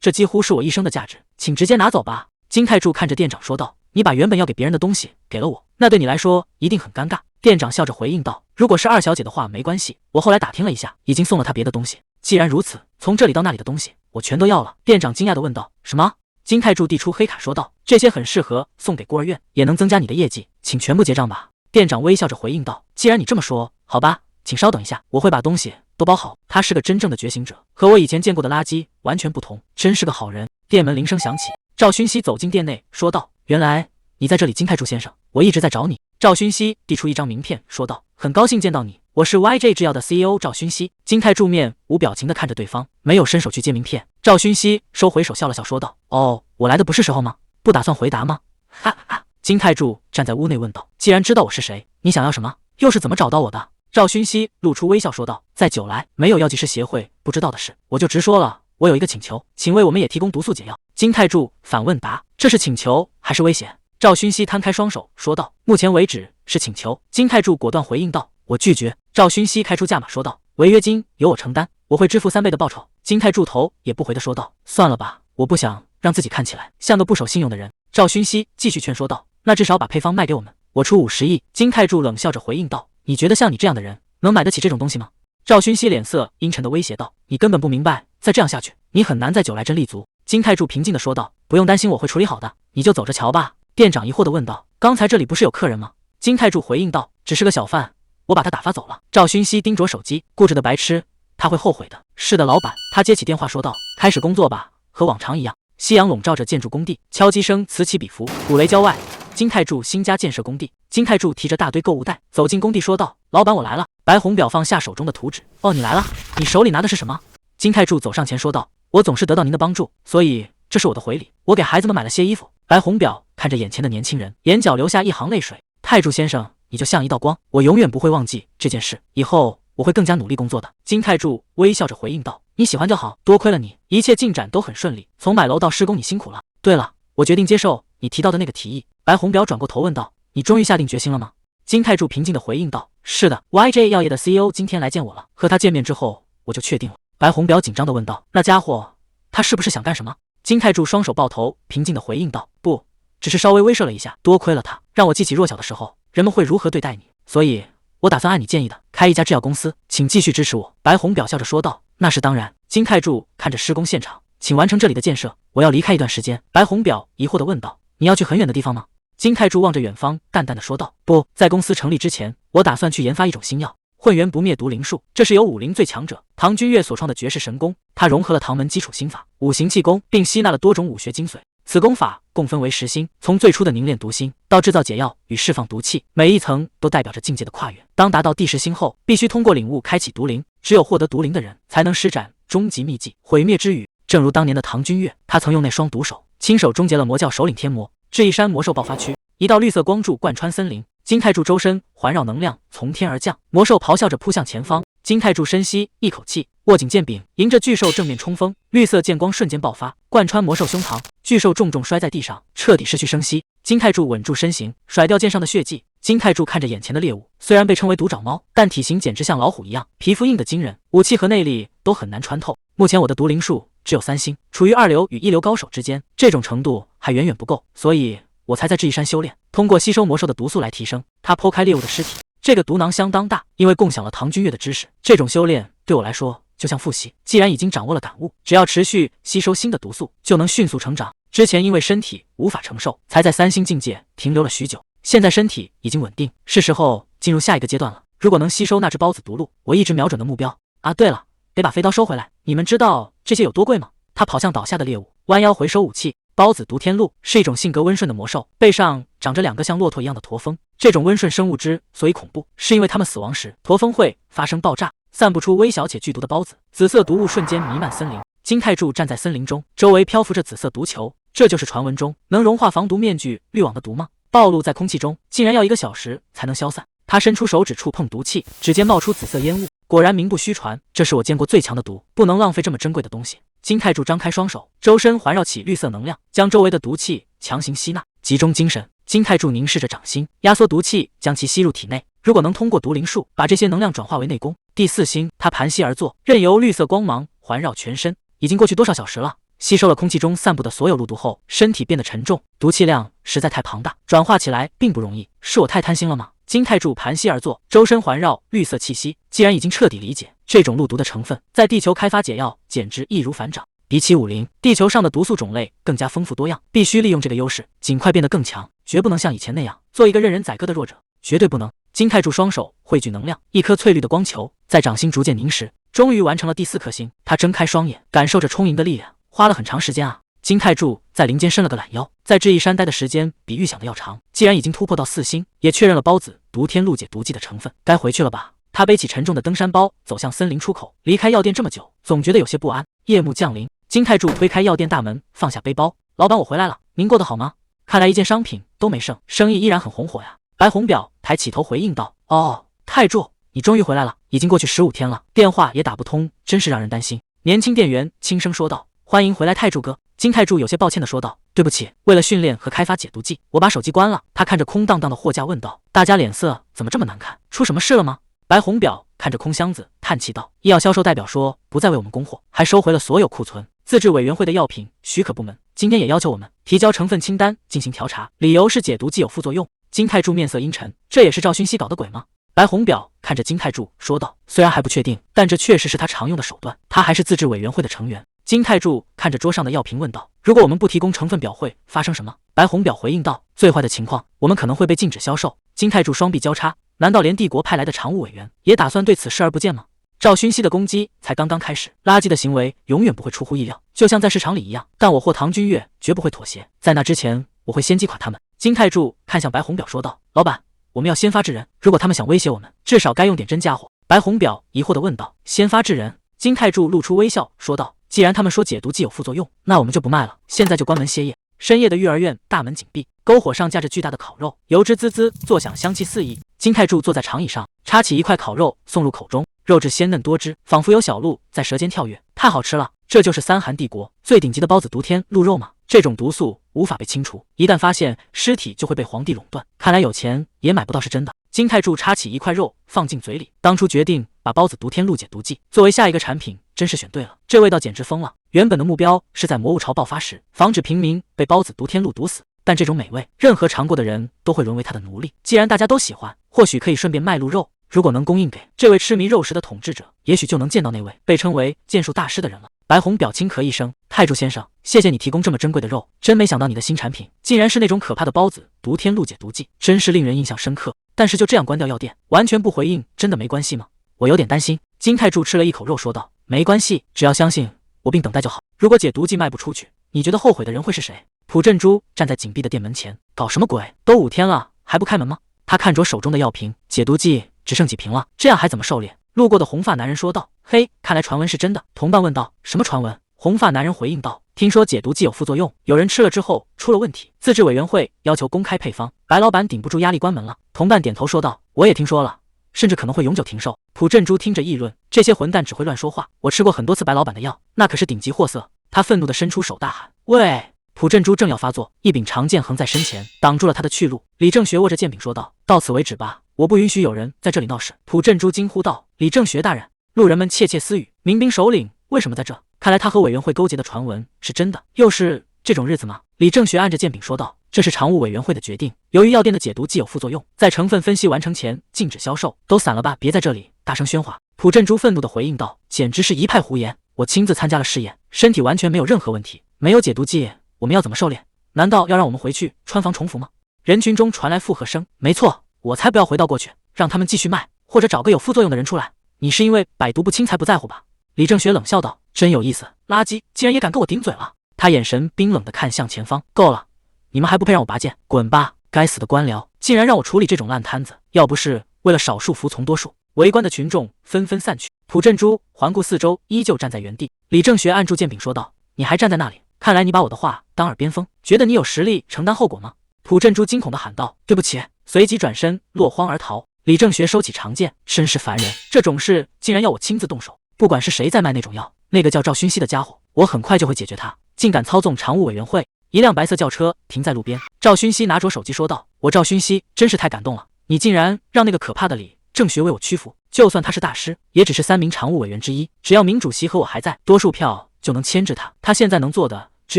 这几乎是我一生的价值，请直接拿走吧。”金泰柱看着店长说道：“你把原本要给别人的东西给了我，那对你来说一定很尴尬。”店长笑着回应道：“如果是二小姐的话没关系，我后来打听了一下，已经送了她别的东西。既然如此，从这里到那里的东西我全都要了。”店长惊讶地问道：“什么？”金泰柱递出黑卡说道：“这些很适合送给孤儿院，也能增加你的业绩，请全部结账吧。”店长微笑着回应道：“既然你这么说，好吧，请稍等一下，我会把东西都包好。”他是个真正的觉醒者，和我以前见过的垃圾完全不同，真是个好人。店门铃声响起，赵勋熙走进店内，说道：“原来你在这里，金泰柱先生，我一直在找你。”赵勋熙递出一张名片，说道：“很高兴见到你，我是 YJ 制药的 CEO 赵勋熙。”金泰柱面无表情地看着对方，没有伸手去接名片。赵勋熙收回手，笑了笑，说道：“哦，我来的不是时候吗？不打算回答吗？”哈哈。金泰柱站在屋内问道：“既然知道我是谁，你想要什么？又是怎么找到我的？”赵勋熙露出微笑说道：“在九来没有药剂师协会不知道的事，我就直说了。我有一个请求，请为我们也提供毒素解药。”金泰柱反问答：“这是请求还是威胁？”赵勋熙摊开双手说道：“目前为止是请求。”金泰柱果断回应道：“我拒绝。”赵勋熙开出价码说道：“违约金由我承担，我会支付3倍的报酬。”金泰柱头也不回的说道：“算了吧，我不想让自己看起来像个不守信用的人。”赵勋熙继续劝说道：“那至少把配方卖给我们，我出50亿。”金泰柱冷笑着回应道：“你觉得像你这样的人能买得起这种东西吗？”赵勋熙脸色阴沉的威胁道：“你根本不明白，再这样下去，你很难在九来镇立足。”金泰柱平静的说道：“不用担心，我会处理好的，你就走着瞧吧。”店长疑惑的问道：“刚才这里不是有客人吗？”金泰柱回应道：“只是个小贩，我把他打发走了。”赵勋熙盯着手机，固执的白痴，他会后悔的。是的，老板。他接起电话说道：“开始工作吧，和往常一样。”夕阳笼罩着建筑工地，敲击声此起彼伏。古雷郊外，金泰柱新家建设工地。金泰柱提着大堆购物袋走进工地，说道：“老板，我来了。”白红表放下手中的图纸：“哦，你来了？你手里拿的是什么？”金泰柱走上前说道：“我总是得到您的帮助，所以这是我的回礼。我给孩子们买了些衣服。”白红表看着眼前的年轻人，眼角流下一行泪水：“泰柱先生，你就像一道光，我永远不会忘记这件事，以后我会更加努力工作的。金泰柱微笑着回应道：“你喜欢就好，多亏了你，一切进展都很顺利。从买楼到施工，你辛苦了。对了，我决定接受你提到的那个提议。”白红表转过头问道：“你终于下定决心了吗？”金泰柱平静地回应道：“是的 ，YJ 药业的 CEO 今天来见我了，和他见面之后，我就确定了。”白红表紧张地问道：“那家伙，他是不是想干什么？”金泰柱双手抱头，平静地回应道：“不，只是稍微威慑了一下。多亏了他，让我记起弱小的时候人们会如何对待你，所以我打算按你建议的开一家制药公司，请继续支持我。”白红表笑着说道：“那是当然。”金泰柱看着施工现场，请完成这里的建设，我要离开一段时间。白红表疑惑地问道：“你要去很远的地方吗？”金泰柱望着远方，淡淡的说道：“不在公司成立之前，我打算去研发一种新药。混元不灭毒灵术，这是有武林最强者唐君越所创的绝世神功，它融合了唐门基础心法、五行气功，并吸纳了多种武学精髓。此功法共分为10星，从最初的凝练毒心到制造解药与释放毒气，每一层都代表着境界的跨越。当达到第10星后，必须通过领悟开启毒灵，只有获得毒灵的人才能施展终极秘技毁灭之语。正如当年的唐君越，他曾用那双毒手亲手终结了魔教首领天魔。”至一山魔兽爆发区，一道绿色光柱贯穿森林，金泰柱周身环绕能量从天而降，魔兽咆哮着扑向前方。金泰柱深吸一口气，握紧剑柄，迎着巨兽正面冲锋，绿色剑光瞬间爆发，贯穿魔兽胸膛，巨兽重重摔在地上，彻底失去生息。金泰柱稳住身形，甩掉剑上的血迹。金泰柱看着眼前的猎物，虽然被称为独爪猫，但体型简直像老虎一样，皮肤硬得惊人，武器和内力都很难穿透。目前我的毒灵术只有3星，处于2流与1流高手之间，这种程度还远远不够，所以我才在这一山修炼，通过吸收魔兽的毒素来提升。他剖开猎物的尸体，这个毒囊相当大，因为共享了唐君越的知识，这种修炼对我来说就像复习。既然已经掌握了感悟，只要持续吸收新的毒素，就能迅速成长。之前因为身体无法承受，才在3星境界停留了许久，现在身体已经稳定，是时候进入下一个阶段了。如果能吸收那只孢子毒露，我一直瞄准的目标啊，对了，得把飞刀收回来。你们知道这些有多贵吗？他跑向倒下的猎物，弯腰回收武器。孢子毒天鹿是一种性格温顺的魔兽，背上长着2个像骆驼一样的驼峰。这种温顺生物之所以恐怖，是因为它们死亡时，驼峰会发生爆炸，散布出微小且剧毒的孢子，紫色毒雾瞬间弥漫森林。金泰柱站在森林中，周围漂浮着紫色毒球，这就是传闻中能融化防毒面具滤网的毒吗？暴露在空气中，竟然要1个小时才能消散。他伸出手指触碰毒气，指尖冒出紫色烟雾。果然名不虚传，这是我见过最强的毒，不能浪费这么珍贵的东西。金泰柱张开双手，周身环绕起绿色能量，将周围的毒气强行吸纳。集中精神，金泰柱凝视着掌心，压缩毒气，将其吸入体内。如果能通过毒灵术把这些能量转化为内功，第4星，他盘膝而坐，任由绿色光芒环绕全身。已经过去多少小时了？吸收了空气中散布的所有路毒后，身体变得沉重，毒气量实在太庞大，转化起来并不容易。是我太贪心了吗？金泰柱盘膝而坐，周身环绕绿色气息。既然已经彻底理解这种路毒的成分，在地球开发解药简直易如反掌。比起武林，地球上的毒素种类更加丰富多样，必须利用这个优势，尽快变得更强，绝不能像以前那样做一个任人宰割的弱者，绝对不能。金泰柱双手汇聚能量，一颗翠绿的光球在掌心逐渐凝实，终于完成了第4颗星。他睁开双眼，感受着充盈的力量，花了很长时间啊。金泰柱在林间伸了个懒腰，在这一山待的时间比预想的要长。既然已经突破到4星，也确认了孢子毒天鹿解毒剂的成分，该回去了吧。他背起沉重的登山包，走向森林出口。离开药店这么久，总觉得有些不安。夜幕降临，金泰柱推开药店大门，放下背包。老板，我回来了，您过得好吗？看来一件商品都没剩，生意依然很红火呀。白红表抬起头回应道：“哦，泰柱，你终于回来了，已经过去15天了，电话也打不通，真是让人担心。”年轻店员轻声说道：“欢迎回来，泰柱哥。”金泰柱有些抱歉地说道：“对不起，为了训练和开发解毒剂，我把手机关了。”他看着空荡荡的货架问道：“大家脸色怎么这么难看？出什么事了吗？”白红表看着空箱子，叹气道：“医药销售代表说不再为我们供货，还收回了所有库存。自治委员会的药品许可部门今天也要求我们提交成分清单进行调查，理由是解毒剂有副作用。”金泰柱面色阴沉：“这也是赵勋熙搞的鬼吗？”白红表看着金泰柱说道：“虽然还不确定，但这确实是他常用的手段。他还是自治委员会的成员。”金泰柱看着桌上的药瓶问道：“如果我们不提供成分表，会发生什么？”白红表回应道：“最坏的情况，我们可能会被禁止销售。”金泰柱双臂交叉，难道连帝国派来的常务委员也打算对此视而不见吗？赵勋熙的攻击才刚刚开始，垃圾的行为永远不会出乎意料，就像在市场里一样。但我或唐君越绝不会妥协，在那之前，我会先击垮他们。金泰柱看向白红表说道：“老板，我们要先发制人，如果他们想威胁我们，至少该用点真家伙。”白红表疑惑地问道：“先发制人？”金泰柱露出微笑说道：“既然他们说解毒剂有副作用，那我们就不卖了，现在就关门歇业。”深夜的幼儿园大门紧闭，篝火上架着巨大的烤肉，油脂滋滋作响，香气四溢。金泰柱坐在长椅上，插起一块烤肉送入口中，肉质鲜嫩多汁，仿佛有小鹿在舌尖跳跃，太好吃了！这就是三韩帝国最顶级的包子独天鹿肉吗？这种毒素无法被清除，一旦发现尸体就会被皇帝垄断，看来有钱也买不到是真的。金泰柱插起一块肉放进嘴里，当初决定把包子独天鹿解毒剂作为下一个产品，真是选对了，这味道简直疯了。原本的目标是在魔物潮爆发时防止平民被包子独天鹿毒死，但这种美味，任何尝过的人都会沦为他的奴隶。既然大家都喜欢，或许可以顺便卖鹿肉，如果能供应给这位痴迷肉食的统治者，也许就能见到那位被称为剑术大师的人了。白红表轻咳一声，泰柱先生，谢谢你提供这么珍贵的肉，真没想到你的新产品竟然是那种可怕的包子独天鹿解毒剂，真是令人印象深刻。但是就这样关掉药店，完全不回应，真的没关系吗？我有点担心。金泰柱吃了一口肉说道，没关系，只要相信我并等待就好。如果解毒剂卖不出去，你觉得后悔的人会是谁？朴振珠站在紧闭的店门前，搞什么鬼？都5天了还不开门吗？他看着手中的药瓶，解毒剂只剩几瓶了，这样还怎么狩猎？路过的红发男人说道，嘿，看来传闻是真的。同伴问道，什么传闻？红发男人回应道，听说解毒剂有副作用，有人吃了之后出了问题，自治委员会要求公开配方，白老板顶不住压力关门了。同伴点头说道，我也听说了，甚至可能会永久停售。朴振珠听着议论，这些混蛋只会乱说话，我吃过很多次白老板的药，那可是顶级货色。他愤怒地伸出手大喊，喂！朴振珠正要发作，一柄长剑横在身前，挡住了他的去路。李正学握着剑柄说道，到此为止吧，我不允许有人在这里闹事。朴振珠惊呼道，李正学大人！路人们窃窃私语，民兵首领为什么在这？看来他和委员会勾结的传闻是真的，又是这种日子吗？李正学按着剑柄说道，这是常务委员会的决定，由于药店的解毒剂有副作用，在成分分析完成前禁止销售。都散了吧，别在这里大声喧哗。朴振珠愤怒地回应道，简直是一派胡言，我亲自参加了试验，身体完全没有任何问题，没有解毒剂我们要怎么狩猎？难道要让我们回去穿防重服吗？人群中传来附和声，没错，我才不要回到过去，让他们继续卖，或者找个有副作用的人出来。你是因为百毒不侵才不在乎吧？李正学冷笑道，真有意思，垃圾竟然也敢跟我顶嘴了。他眼神冰冷地看向前方，够了，你们还不配让我拔剑，滚吧！该死的官僚，竟然让我处理这种烂摊子，要不是为了少数服从多数。围观的群众纷纷散去，朴振珠环顾四周，依旧站在原地。李正学按住剑柄说道，你还站在那里？看来你把我的话当耳边风，觉得你有实力承担后果吗？朴振珠惊恐地喊道，对不起，随即转身落荒而逃。李正学收起长剑，真是烦人，这种事竟然要我亲自动手，不管是谁在卖那种药，那个叫赵勋熙的家伙，我很快就会解决他，竟敢操纵常务委员会。一辆白色轿车停在路边，赵勋熙拿着手机说道，我赵勋熙真是太感动了，你竟然让那个可怕的李正学为我屈服，就算他是大师，也只是3名常务委员之一，只要明主席和我还在，多数票就能牵制他，他现在能做的只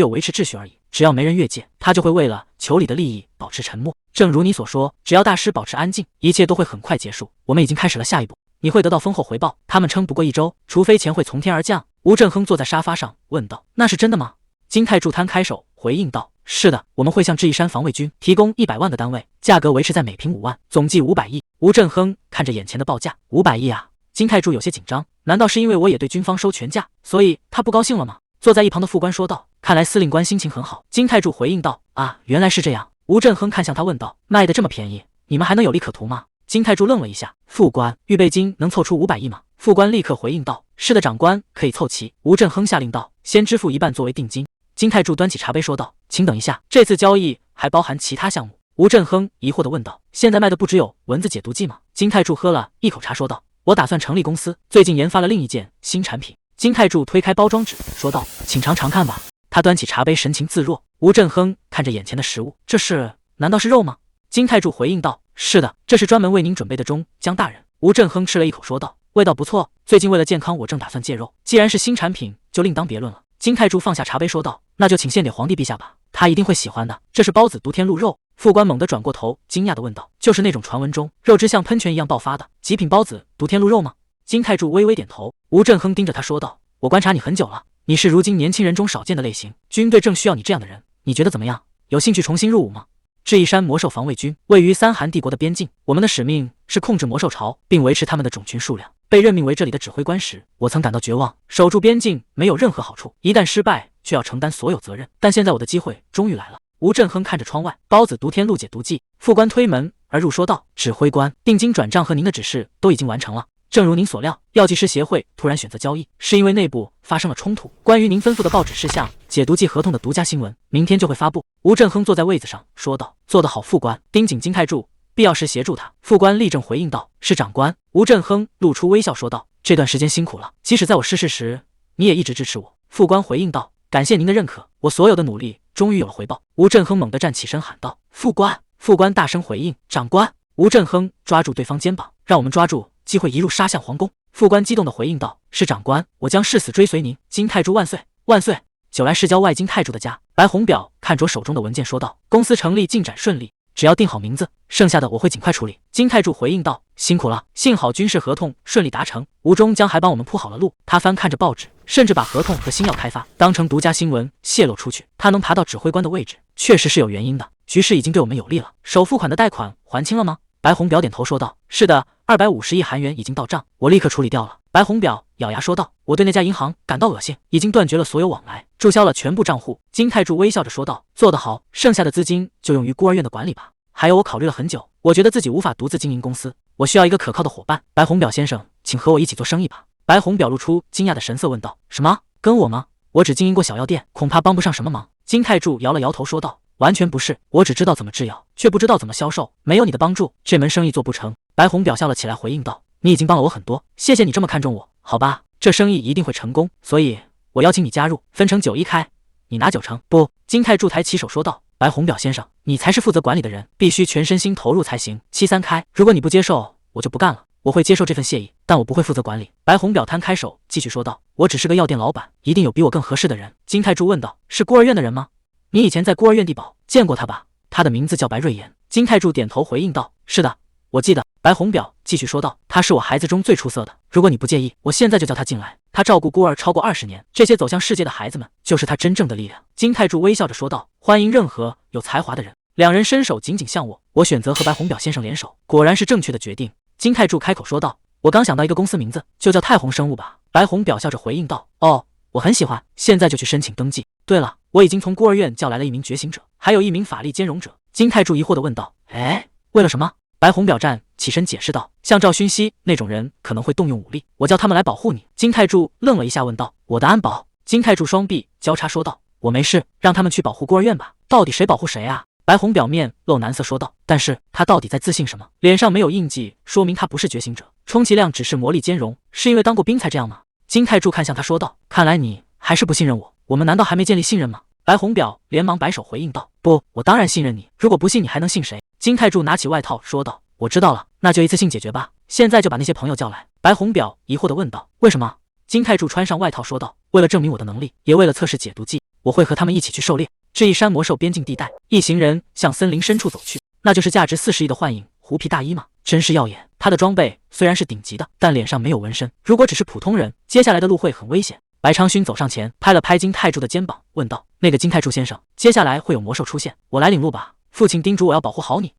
有维持秩序而已，只要没人越界，他就会为了求李的利益保持沉默。正如你所说，只要大师保持安静，一切都会很快结束。我们已经开始了下一步，你会得到丰厚回报，他们撑不过1周，除非钱会从天而降。吴正亨坐在沙发上问道，那是真的吗？金泰柱摊开手回应道，是的，我们会向智异山防卫军提供100万个单位，价格维持在每平5万，总计500亿。吴正亨看着眼前的报价，500亿啊！金泰柱有些紧张，难道是因为我也对军方收全价，所以他不高兴了吗？坐在一旁的副官说道，看来司令官心情很好。金泰柱回应道，啊，原来是这样。吴正亨看向他问道，卖得这么便宜，你们还能有利可图吗？金泰柱愣了一下，副官，预备金能凑出500亿吗？副官立刻回应道，是的，长官，可以凑齐。吴正亨下令道，先支付1半作为定金。金泰柱端起茶杯说道，请等一下，这次交易还包含其他项目。吴正亨疑惑地问道，现在卖的不只有蚊子解毒剂吗？金泰柱喝了一口茶说道，我打算成立公司，最近研发了另一件新产品。金泰柱推开包装纸说道，请尝尝看吧。他端起茶杯，神情自若。吴正亨看着眼前的食物，这是，难道是肉吗？金泰柱回应道，是的，这是专门为您准备的中江大人。吴正亨吃了一口说道，味道不错，最近为了健康我正打算戒肉，既然是新产品就另当别论了。金泰柱放下茶杯说道，那就请献给皇帝陛下吧，他一定会喜欢的。这是包子独天鹿肉。副官猛地转过头，惊讶地问道，就是那种传闻中肉汁像喷泉一样爆发的极品包子独天鹿肉吗？金泰柱微微点头。吴正亨盯着他说道，我观察你很久了，你是如今年轻人中少见的类型，军队正需要你这样的人，你觉得怎么样？有兴趣重新入伍吗？智异山魔兽防卫军位于3韩帝国的边境，我们的使命是控制魔兽巢，并维持他们的种群数量。被任命为这里的指挥官时，我曾感到绝望，守住边境没有任何好处，一旦失败却要承担所有责任。但现在我的机会终于来了。吴正亨看着窗外，包子独天鹿解毒剂。副官推门而入说道，指挥官，定金转账和您的指示都已经完成了，正如您所料，药剂师协会突然选择交易，是因为内部发生了冲突。关于您吩咐的报纸事项，解毒剂合同的独家新闻，明天就会发布。吴振亨坐在位子上说道：“做得好，副官。”盯紧金泰柱，必要时协助他。副官立正回应道：“是长官。”吴振亨露出微笑说道：“这段时间辛苦了，即使在我逝世时，你也一直支持我。”副官回应道：“感谢您的认可，我所有的努力终于有了回报。”吴振亨猛地站起身喊道：“副官！”副官大声回应：“长官！”吴振亨抓住对方肩膀：“让我们抓住机会，一路杀向皇宫。”副官激动地回应道：“是长官，我将誓死追随您。金泰柱万岁！万岁！”九来市郊外金泰柱的家，白红表看着手中的文件说道：“公司成立进展顺利，只要定好名字，剩下的我会尽快处理。”金泰柱回应道：“辛苦了，幸好军事合同顺利达成，吴中将还帮我们铺好了路。”他翻看着报纸，甚至把合同和新药开发当成独家新闻泄露出去。他能爬到指挥官的位置，确实是有原因的。局势已经对我们有利了。首付款的贷款还清了吗？白红表点头说道：“是的，250亿韩元已经到账，我立刻处理掉了。”白红表咬牙说道：“我对那家银行感到恶心，已经断绝了所有往来，注销了全部账户。”金泰柱微笑着说道：“做得好，剩下的资金就用于孤儿院的管理吧。还有，我考虑了很久，我觉得自己无法独自经营公司，我需要一个可靠的伙伴。白红表先生，请和我一起做生意吧。”白红表露出惊讶的神色问道：“什么？跟我吗？我只经营过小药店，恐怕帮不上什么忙。”金泰柱摇了摇头说道：“完全不是，我只知道怎么制药，却不知道怎么销售。没有你的帮助，这门生意做不成。”白红表笑了起来，回应道：“你已经帮了我很多，谢谢你这么看重我。好吧，这生意一定会成功，所以我邀请你加入，分成91开，你拿90%。”不，金泰柱抬起手说道：“白红表先生，你才是负责管理的人，必须全身心投入才行。73开，如果你不接受，我就不干了。我会接受这份谢意，但我不会负责管理。”白红表摊开手，继续说道：“我只是个药店老板，一定有比我更合适的人。”金泰柱问道：“是孤儿院的人吗？你以前在孤儿院地堡见过他吧？他的名字叫白瑞妍。”金泰柱点头回应道：“是的，我记得。”白红表继续说道：“他是我孩子中最出色的，如果你不介意，我现在就叫他进来。他照顾孤儿超过20年，这些走向世界的孩子们就是他真正的力量。”金泰柱微笑着说道：“欢迎任何有才华的人。”两人伸手紧紧相握，我选择和白红表先生联手，果然是正确的决定。金泰柱开口说道：“我刚想到一个公司名字，就叫太红生物吧。”白红表笑着回应道：“哦，我很喜欢，现在就去申请登记。对了，我已经从孤儿院叫来了一名觉醒者，还有一名法力兼容者。”金泰柱疑惑地问道：“哎，为了什么？”白红表站起身解释道：“像赵勋熙那种人可能会动用武力，我叫他们来保护你。”金泰柱愣了一下，问道：“我的安保？”金泰柱双臂交叉说道：“我没事，让他们去保护孤儿院吧。到底谁保护谁啊？”白红表面露难色说道：“但是他到底在自信什么？脸上没有印记，说明他不是觉醒者，充其量只是魔力兼容，是因为当过兵才这样吗？”金泰柱看向他说道：“看来你还是不信任我，我们难道还没建立信任吗？”白红表连忙摆手回应道：“不，我当然信任你，如果不信你还能信谁？”金泰柱拿起外套说道：“我知道了，那就一次性解决吧，现在就把那些朋友叫来。”白红表疑惑地问道：“为什么？”金泰柱穿上外套说道：“为了证明我的能力，也为了测试解毒剂，我会和他们一起去狩猎。”这一山魔兽边境地带，一行人向森林深处走去，那就是价值40亿的幻影狐皮大衣吗？真是耀眼。他的装备虽然是顶级的，但脸上没有纹身，如果只是普通人，接下来的路会很危险。白昌勋走上前，拍了拍金泰柱的肩膀，问道：“那个金泰柱先生，接下来会有魔兽出现，我来领路吧。父亲叮嘱我要保护好你。”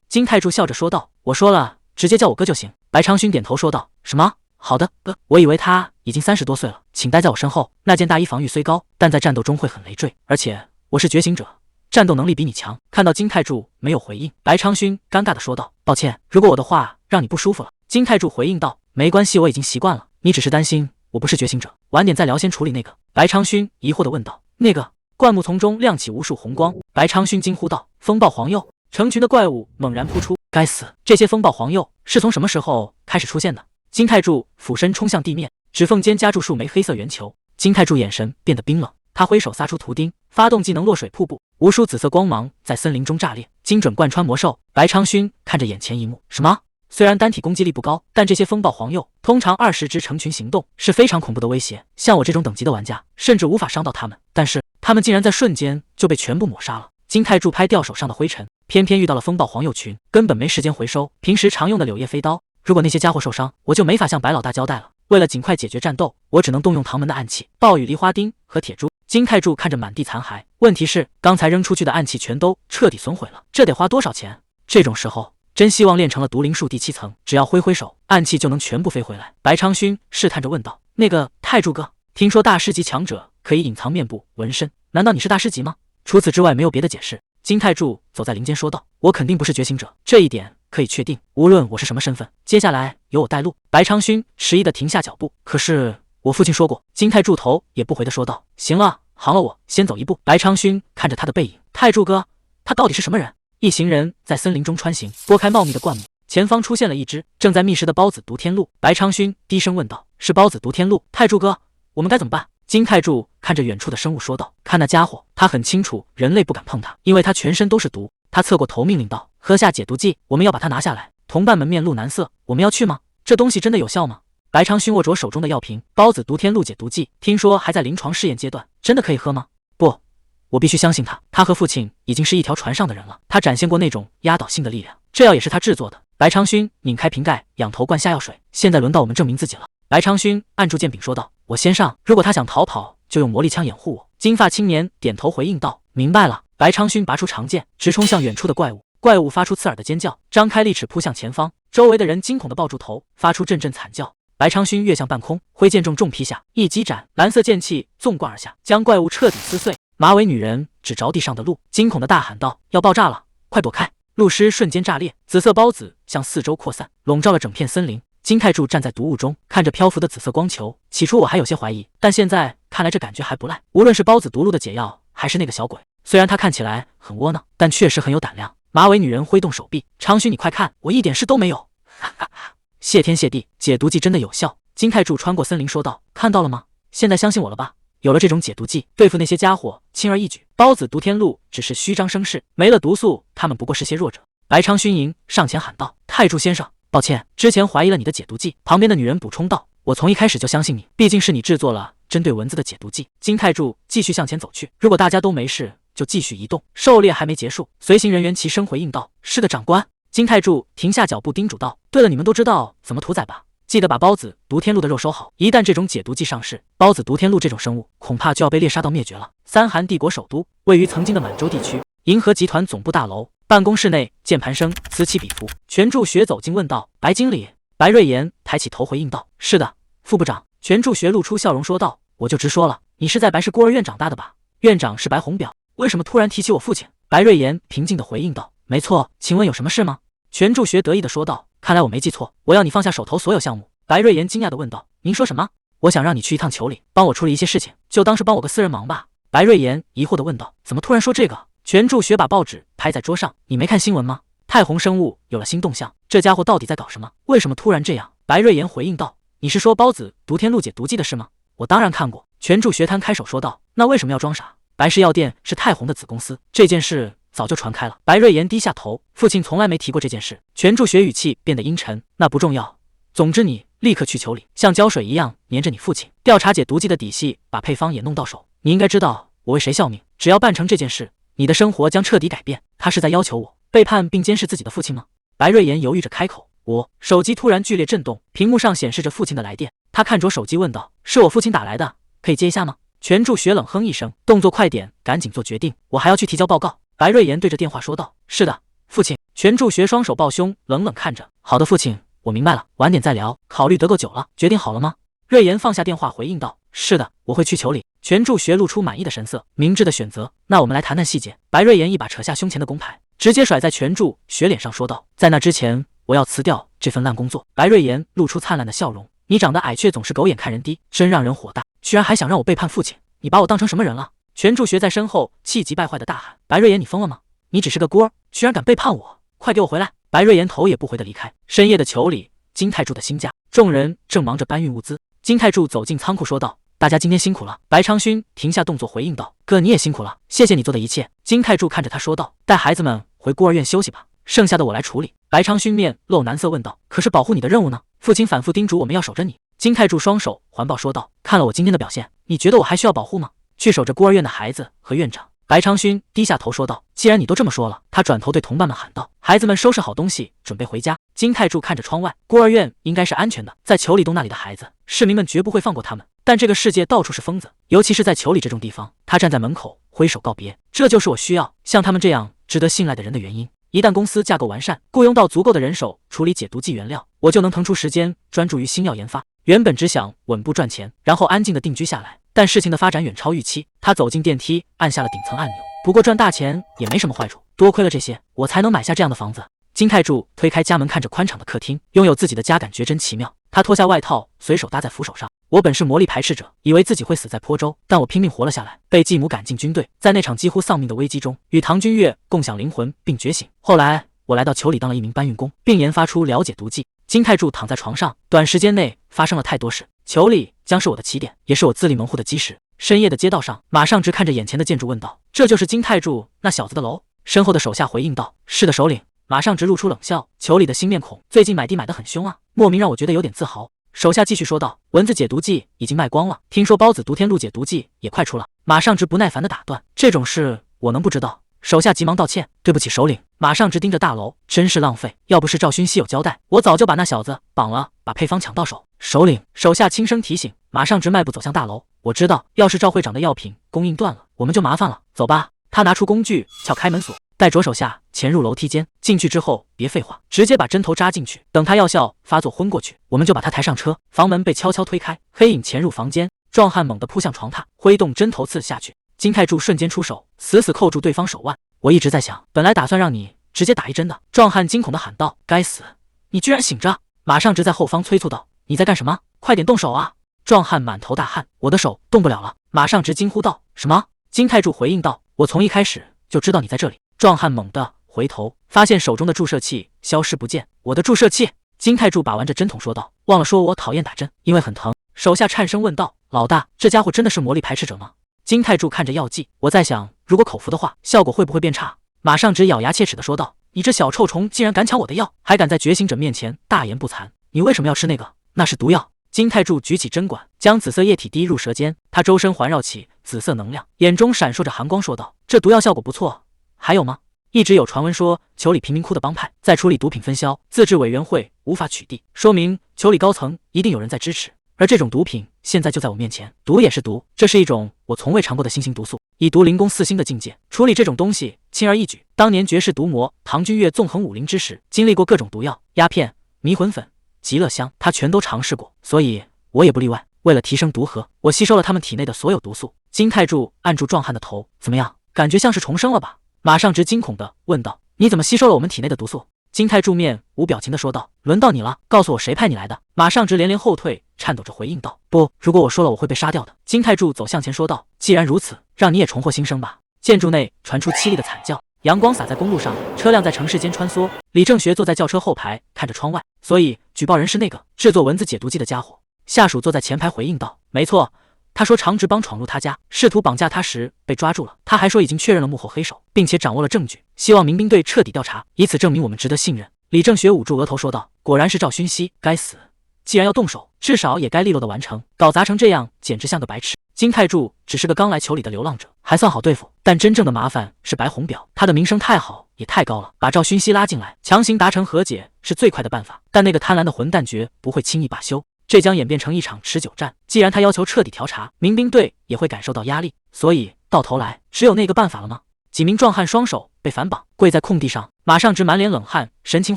金泰柱笑着说道：“我说了，直接叫我哥就行。”白昌勋点头说道：“什么？好的，我以为他已经30多岁了，请待在我身后。那件大衣防御虽高，但在战斗中会很累赘，而且我是觉醒者，战斗能力比你强。”看到金泰柱没有回应，白昌勋尴尬地说道：“抱歉，如果我的话让你不舒服了。”金泰柱回应道：“没关系，我已经习惯了。你只是担心我不是觉醒者，晚点再聊，先处理那个。”白昌勋疑惑地问道：“那个？”灌木丛中亮起无数红光，白昌勋惊呼道：“风暴黄鼬！”成群的怪物猛然扑出。该死，这些风暴黄鼬是从什么时候开始出现的？金泰柱俯身冲向地面，指缝间夹住数枚黑色圆球。金泰柱眼神变得冰冷，他挥手撒出图钉，发动技能落水瀑布，无数紫色光芒在森林中炸裂，精准贯穿魔兽。白昌勋看着眼前一幕，什么？虽然单体攻击力不高，但这些风暴黄鼬通常20只成群行动，是非常恐怖的威胁。像我这种等级的玩家，甚至无法伤到他们，但是他们竟然在瞬间就被全部抹杀了。金泰柱拍掉手上的灰尘，偏偏遇到了风暴黄鼬群，根本没时间回收。平时常用的柳叶飞刀，如果那些家伙受伤，我就没法向白老大交代了。为了尽快解决战斗，我只能动用唐门的暗器、暴雨梨花钉和铁珠。金泰柱看着满地残骸，问题是刚才扔出去的暗器全都彻底损毁了，这得花多少钱？这种时候真希望练成了毒灵术第7层，只要挥挥手，暗器就能全部飞回来。白昌勋试探着问道：“那个泰柱哥，听说大师级强者可以隐藏面部纹身，难道你是大师级吗？除此之外没有别的解释。”金泰柱走在林间说道：“我肯定不是觉醒者，这一点可以确定，无论我是什么身份，接下来由我带路。白昌勋迟疑地停下脚步。可是我父亲说过。金泰柱头也不回地说道。行了，行了，我先走一步。白昌勋看着他的背影，泰柱哥，他到底是什么人？一行人在森林中穿行，拨开茂密的灌木，前方出现了一只正在觅食的孢子毒天鹿。白昌勋低声问道：“是孢子毒天鹿？泰柱哥，我们该怎么办？”金泰柱看着远处的生物说道：“看那家伙，他很清楚人类不敢碰他，因为他全身都是毒。”他侧过头命令道：“喝下解毒剂，我们要把它拿下来。”同伴们面露难色。我们要去吗？这东西真的有效吗？白昌勋握着手中的药瓶，孢子毒天鹿解毒剂，听说还在临床试验阶段，真的可以喝吗？不。我必须相信他，他和父亲已经是一条船上的人了。他展现过那种压倒性的力量，这药也是他制作的。白昌勋拧开瓶盖，仰头灌下药水。现在轮到我们证明自己了。白昌勋按住剑柄说道：“我先上，如果他想逃跑，就用魔力枪掩护我。”金发青年点头回应道：“明白了。”白昌勋拔出长剑，直冲向远处的怪物。怪物发出刺耳的尖叫，张开利齿扑向前方。周围的人惊恐地抱住头，发出阵阵惨叫。白昌勋跃向半空，挥剑重重劈下，一击斩，蓝色剑气纵贯而下，将怪物彻底撕碎。马尾女人指着地上的鹿，惊恐地大喊道：“要爆炸了，快躲开！”鹿尸瞬间炸裂，紫色孢子向四周扩散，笼罩了整片森林。金泰柱站在毒雾中，看着漂浮的紫色光球。起初我还有些怀疑，但现在看来这感觉还不赖。无论是孢子毒鹿的解药，还是那个小鬼，虽然他看起来很窝囊，但确实很有胆量。马尾女人挥动手臂：“昌勋，你快看，我一点事都没有！”哈哈哈！谢天谢地，解毒剂真的有效。金泰柱穿过森林说道：“看到了吗？现在相信我了吧？有了这种解毒剂，对付那些家伙轻而易举。孢子毒天鹿只是虚张声势，没了毒素，他们不过是些弱者。”白昌勋迎上前喊道：“泰柱先生，抱歉，之前怀疑了你的解毒剂。”旁边的女人补充道：“我从一开始就相信你，毕竟是你制作了针对蚊子的解毒剂。”金泰柱继续向前走去，如果大家都没事，就继续移动。狩猎还没结束，随行人员齐声回应道：“是的，长官。”金泰柱停下脚步，叮嘱道：“对了，你们都知道怎么屠宰吧？记得把孢子毒天鹿的肉收好，一旦这种解毒剂上市，孢子毒天鹿这种生物恐怕就要被猎杀到灭绝了。”三韩帝国首都位于曾经的满洲地区，银河集团总部大楼办公室内，键盘声此起彼伏。全柱学走近问道：“白经理？”白瑞妍抬起头回应道：“是的，副部长。”全柱学露出笑容说道：“我就直说了，你是在白氏孤儿院长大的吧？院长是白红表，为什么突然提起我父亲？”白瑞妍平静地回应道：“没错，请问有什么事吗？”全柱学得意地说道：“看来我没记错，我要你放下手头所有项目。”白瑞妍惊讶地问道：“您说什么？”“我想让你去一趟球里，帮我处理一些事情，就当是帮我个私人忙吧。”白瑞妍疑惑地问道：“怎么突然说这个？”全柱学把报纸拍在桌上：“你没看新闻吗？太红生物有了新动向，这家伙到底在搞什么？为什么突然这样？”白瑞妍回应道：“你是说孢子毒天鹿解毒剂的事吗？我当然看过。”全柱学摊开手说道：“那为什么要装傻？白氏药店是太红的子公司，这件事早就传开了。”白瑞妍低下头，父亲从来没提过这件事。全柱学语气变得阴沉：“那不重要，总之你立刻去球里，像胶水一样粘着你父亲，调查解毒剂的底细，把配方也弄到手。你应该知道我为谁效命，只要办成这件事，你的生活将彻底改变。”他是在要求我背叛并监视自己的父亲吗？白瑞妍犹豫着开口。我手机突然剧烈震动，屏幕上显示着父亲的来电。他看着手机问道：“是我父亲打来的，可以接一下吗？”全柱学冷哼一声：“动作快点，赶紧做决定，我还要去提交报告。”白瑞妍对着电话说道：“是的，父亲。”全柱学双手抱胸，冷冷看着：“好的，父亲，我明白了，晚点再聊。考虑得够久了，决定好了吗？”瑞妍放下电话回应道：“是的，我会去球里。”全柱学露出满意的神色：“明智的选择。那我们来谈谈细节。”白瑞妍一把扯下胸前的工牌，直接甩在全柱学脸上说道：“在那之前，我要辞掉这份烂工作。”白瑞妍露出灿烂的笑容：“你长得矮，却总是狗眼看人低，真让人火大！居然还想让我背叛父亲，你把我当成什么人了？”全柱学在身后气急败坏的大喊：“白瑞妍，你疯了吗？你只是个孤儿，居然敢背叛我！快给我回来！”白瑞妍头也不回的离开。深夜的球里，金泰柱的新家，众人正忙着搬运物资。金泰柱走进仓库说道：“大家今天辛苦了。”白昌勋停下动作回应道：“哥，你也辛苦了，谢谢你做的一切。”金泰柱看着他说道：“带孩子们回孤儿院休息吧，剩下的我来处理。”白昌勋面露难色问道：“可是保护你的任务呢？父亲反复叮嘱我们要守着你。”金泰柱双手环抱说道：“看了我今天的表现，你觉得我还需要保护吗？去守着孤儿院的孩子和院长。”白昌勋低下头说道：“既然你都这么说了。”他转头对同伴们喊道：“孩子们收拾好东西，准备回家。”金泰柱看着窗外，孤儿院应该是安全的，在球里洞那里的孩子，市民们绝不会放过他们。但这个世界到处是疯子，尤其是在球里这种地方。他站在门口挥手告别：“这就是我需要像他们这样值得信赖的人的原因。一旦公司架构完善，雇佣到足够的人手处理解毒剂原料，我就能腾出时间专注于新药研发。”原本只想稳步赚钱，然后安静的定居下来，但事情的发展远超预期。他走进电梯，按下了顶层按钮。不过赚大钱也没什么坏处，多亏了这些，我才能买下这样的房子。金泰柱推开家门，看着宽敞的客厅，拥有自己的家感觉真奇妙。他脱下外套，随手搭在扶手上。我本是魔力排斥者，以为自己会死在坡州，但我拼命活了下来，被继母赶进军队，在那场几乎丧命的危机中，与唐君越共享灵魂并觉醒。后来我来到裘里当了一名搬运工，并研发出了解毒剂。金泰柱躺在床上，短时间内发生了太多事，裘里将是我的起点，也是我自立门户的基石。深夜的街道上，马尚直看着眼前的建筑问道：“这就是金泰柱那小子的楼？”身后的手下回应道：“是的，首领。”马尚直露出冷笑，裘里的新面孔最近买地买得很凶啊，莫名让我觉得有点自豪。手下继续说道：“蚊子解毒剂已经卖光了，听说孢子毒天露解毒剂也快出了。”马尚直不耐烦地打断：“这种事我能不知道？”手下急忙道歉：“对不起，首领。”马尚直盯着大楼，真是浪费，要不是赵勋熙有交代，我早就把那小子绑了，把配方抢到手。首领，手下轻声提醒。马尚直迈步走向大楼，我知道，要是赵会长的药品供应断了，我们就麻烦了。走吧。他拿出工具，撬开门锁，带着手下潜入楼梯间。进去之后别废话，直接把针头扎进去，等他药效发作昏过去，我们就把他抬上车。房门被悄悄推开，黑影潜入房间，壮汉猛地扑向床榻，挥动针头刺下去。金泰柱瞬间出手，死死扣住对方手腕。我一直在想，本来打算让你直接打一针的。壮汉惊恐地喊道：“该死，你居然醒着！”马尚直在后方催促道：“你在干什么？快点动手啊！”壮汉满头大汗：“我的手动不了了。”马尚直惊呼道：“什么？”金泰柱回应道：“我从一开始就知道你在这里。”壮汉猛地回头，发现手中的注射器消失不见。我的注射器！金泰柱把玩着针筒说道：“忘了说我讨厌打针，因为很疼。”手下颤声问道：“老大，这家伙真的是魔力排斥者吗？”金泰柱看着药剂，我在想，如果口服的话，效果会不会变差？马尚直咬牙切齿地说道：“你这小臭虫竟然敢抢我的药，还敢在觉醒者面前大言不惭！你为什么要吃那个？那是毒药！”金泰柱举起针管，将紫色液体滴入舌尖，他周身环绕起紫色能量，眼中闪烁着寒光，说道：“这毒药效果不错，还有吗？”一直有传闻说，裘里贫民窟的帮派在处理毒品分销，自治委员会无法取缔，说明裘里高层一定有人在支持。而这种毒品现在就在我面前，毒也是毒，这是一种我从未尝过的新型毒素，以毒灵功4星的境界，处理这种东西轻而易举。当年绝世毒魔唐君越纵横武林之时，经历过各种毒药、鸦片、迷魂粉、极乐香，他全都尝试过，所以我也不例外。为了提升毒核，我吸收了他们体内的所有毒素。金泰柱按住壮汉的头，怎么样？感觉像是重生了吧？马尚直惊恐地问道：“你怎么吸收了我们体内的毒素？”金泰柱面无表情地说道：“轮到你了，告诉我谁派你来的？”马尚直连连后退，颤抖着回应道：“不，如果我说了，我会被杀掉的。”金泰柱走向前说道：“既然如此，让你也重获新生吧。”建筑内传出凄厉的惨叫，阳光洒在公路上，车辆在城市间穿梭。李正学坐在轿车后排，看着窗外。所以举报人是那个制作蚊子解毒剂的家伙。下属坐在前排回应道：“没错。”他说常直帮闯入他家，试图绑架他时被抓住了。他还说已经确认了幕后黑手，并且掌握了证据，希望民兵队彻底调查，以此证明我们值得信任。李正学捂住额头说道：“果然是赵勋熙，该死！既然要动手，至少也该利落的完成，搞砸成这样，简直像个白痴。”金泰柱只是个刚来裘里的流浪者，还算好对付，但真正的麻烦是白红表，他的名声太好也太高了，把赵勋熙拉进来，强行达成和解是最快的办法。但那个贪婪的混蛋绝不会轻易罢休。这将演变成一场持久战。既然他要求彻底调查，民兵队也会感受到压力，所以到头来只有那个办法了吗？几名壮汉双手被反绑，跪在空地上。马尚直满脸冷汗，神情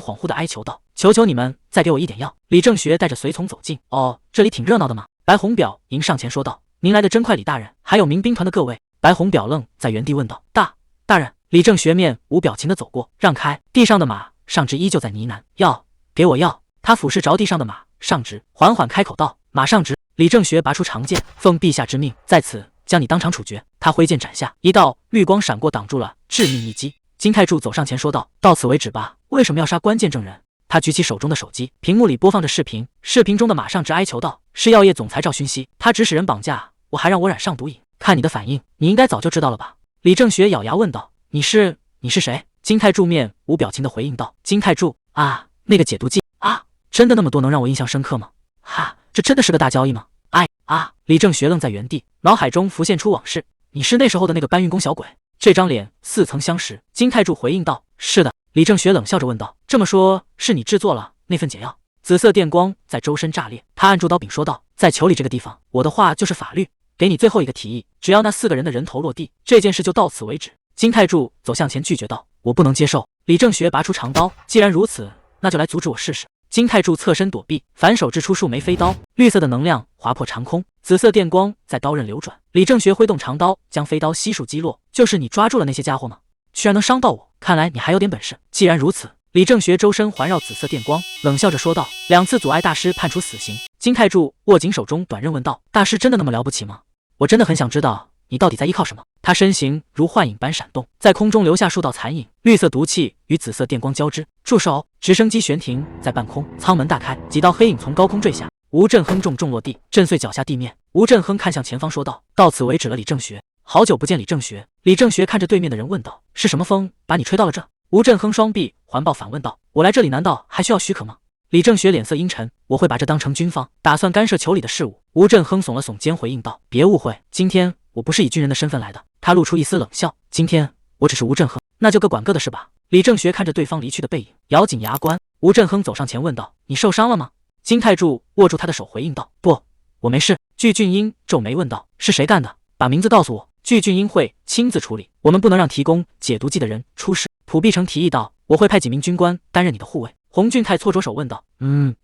恍惚地哀求道：“求求你们，再给我一点药。”李正学带着随从走近。哦，这里挺热闹的嘛。白红表迎上前说道：“您来的真快，李大人，还有民兵团的各位。”白红表愣在原地问道：“大人？”李正学面无表情地走过，让开。地上的马尚直依旧在呢喃：“药，给我药。”他俯视着地上的马尚直，缓缓开口道：“马尚直。”李正学拔出长剑，奉陛下之命，在此将你当场处决。他挥剑斩下，一道绿光闪过，挡住了致命一击。金泰柱走上前说道：“到此为止吧，为什么要杀关键证人？”他举起手中的手机，屏幕里播放着视频，视频中的马尚直哀求道：“是药业总裁赵勋熙，他指使人绑架我，还让我染上毒瘾。看你的反应，你应该早就知道了吧？”李正学咬牙问道：“你是谁？”金泰柱面无表情地回应道：“金泰柱啊，那个解毒剂啊。”真的那么多能让我印象深刻吗？哈，这真的是个大交易吗？哎啊！李正学愣在原地，脑海中浮现出往事。你是那时候的那个搬运工小鬼？这张脸似曾相识。金泰柱回应道：“是的。”李正学冷笑着问道：“这么说，是你制作了那份解药？”紫色电光在周身炸裂，他按住刀柄说道：“在裘里这个地方，我的话就是法律。给你最后一个提议，只要那4个人的人头落地，这件事就到此为止。”金泰柱走向前拒绝道：“我不能接受。”李正学拔出长刀，既然如此，那就来阻止我试试。金泰柱侧身躲避，反手掷出数枚飞刀，绿色的能量划破长空，紫色电光在刀刃流转。李正学挥动长刀，将飞刀悉数击落。就是你抓住了那些家伙吗？居然能伤到我，看来你还有点本事。既然如此，李正学周身环绕紫色电光，冷笑着说道：“2次阻碍大师判处死刑。”金太柱握紧手中短刃问道：“大师真的那么了不起吗？我真的很想知道你到底在依靠什么？”他身形如幻影般闪动，在空中留下数道残影，绿色毒气与紫色电光交织。住手！直升机悬停在半空，舱门大开，几道黑影从高空坠下。吴振亨重重落地，震碎脚下地面。吴振亨看向前方说道：“到此为止了。”李正学，好久不见，李正学。李正学看着对面的人问道：“是什么风把你吹到了这？”吴振亨双臂环抱反问道：“我来这里难道还需要许可吗？”李正学脸色阴沉：“我会把这当成军方打算干涉酋里的事务。”吴振亨耸了耸肩回应道：“别误会，今天我不是以军人的身份来的。”他露出一丝冷笑：“今天我只是吴振亨，那就各管各的是吧？”李正学看着对方离去的背影，咬紧牙关。吴振亨走上前问道：“你受伤了吗？”金太柱握住他的手回应道：“不，我没事。”具俊英皱眉问道：“是谁干的？把名字告诉我。”具俊英会亲自处理，我们不能让提供解毒剂的人出事。蒲碧城提议道：“我会派几名军官担任你的护卫。”洪俊泰搓着手问道：“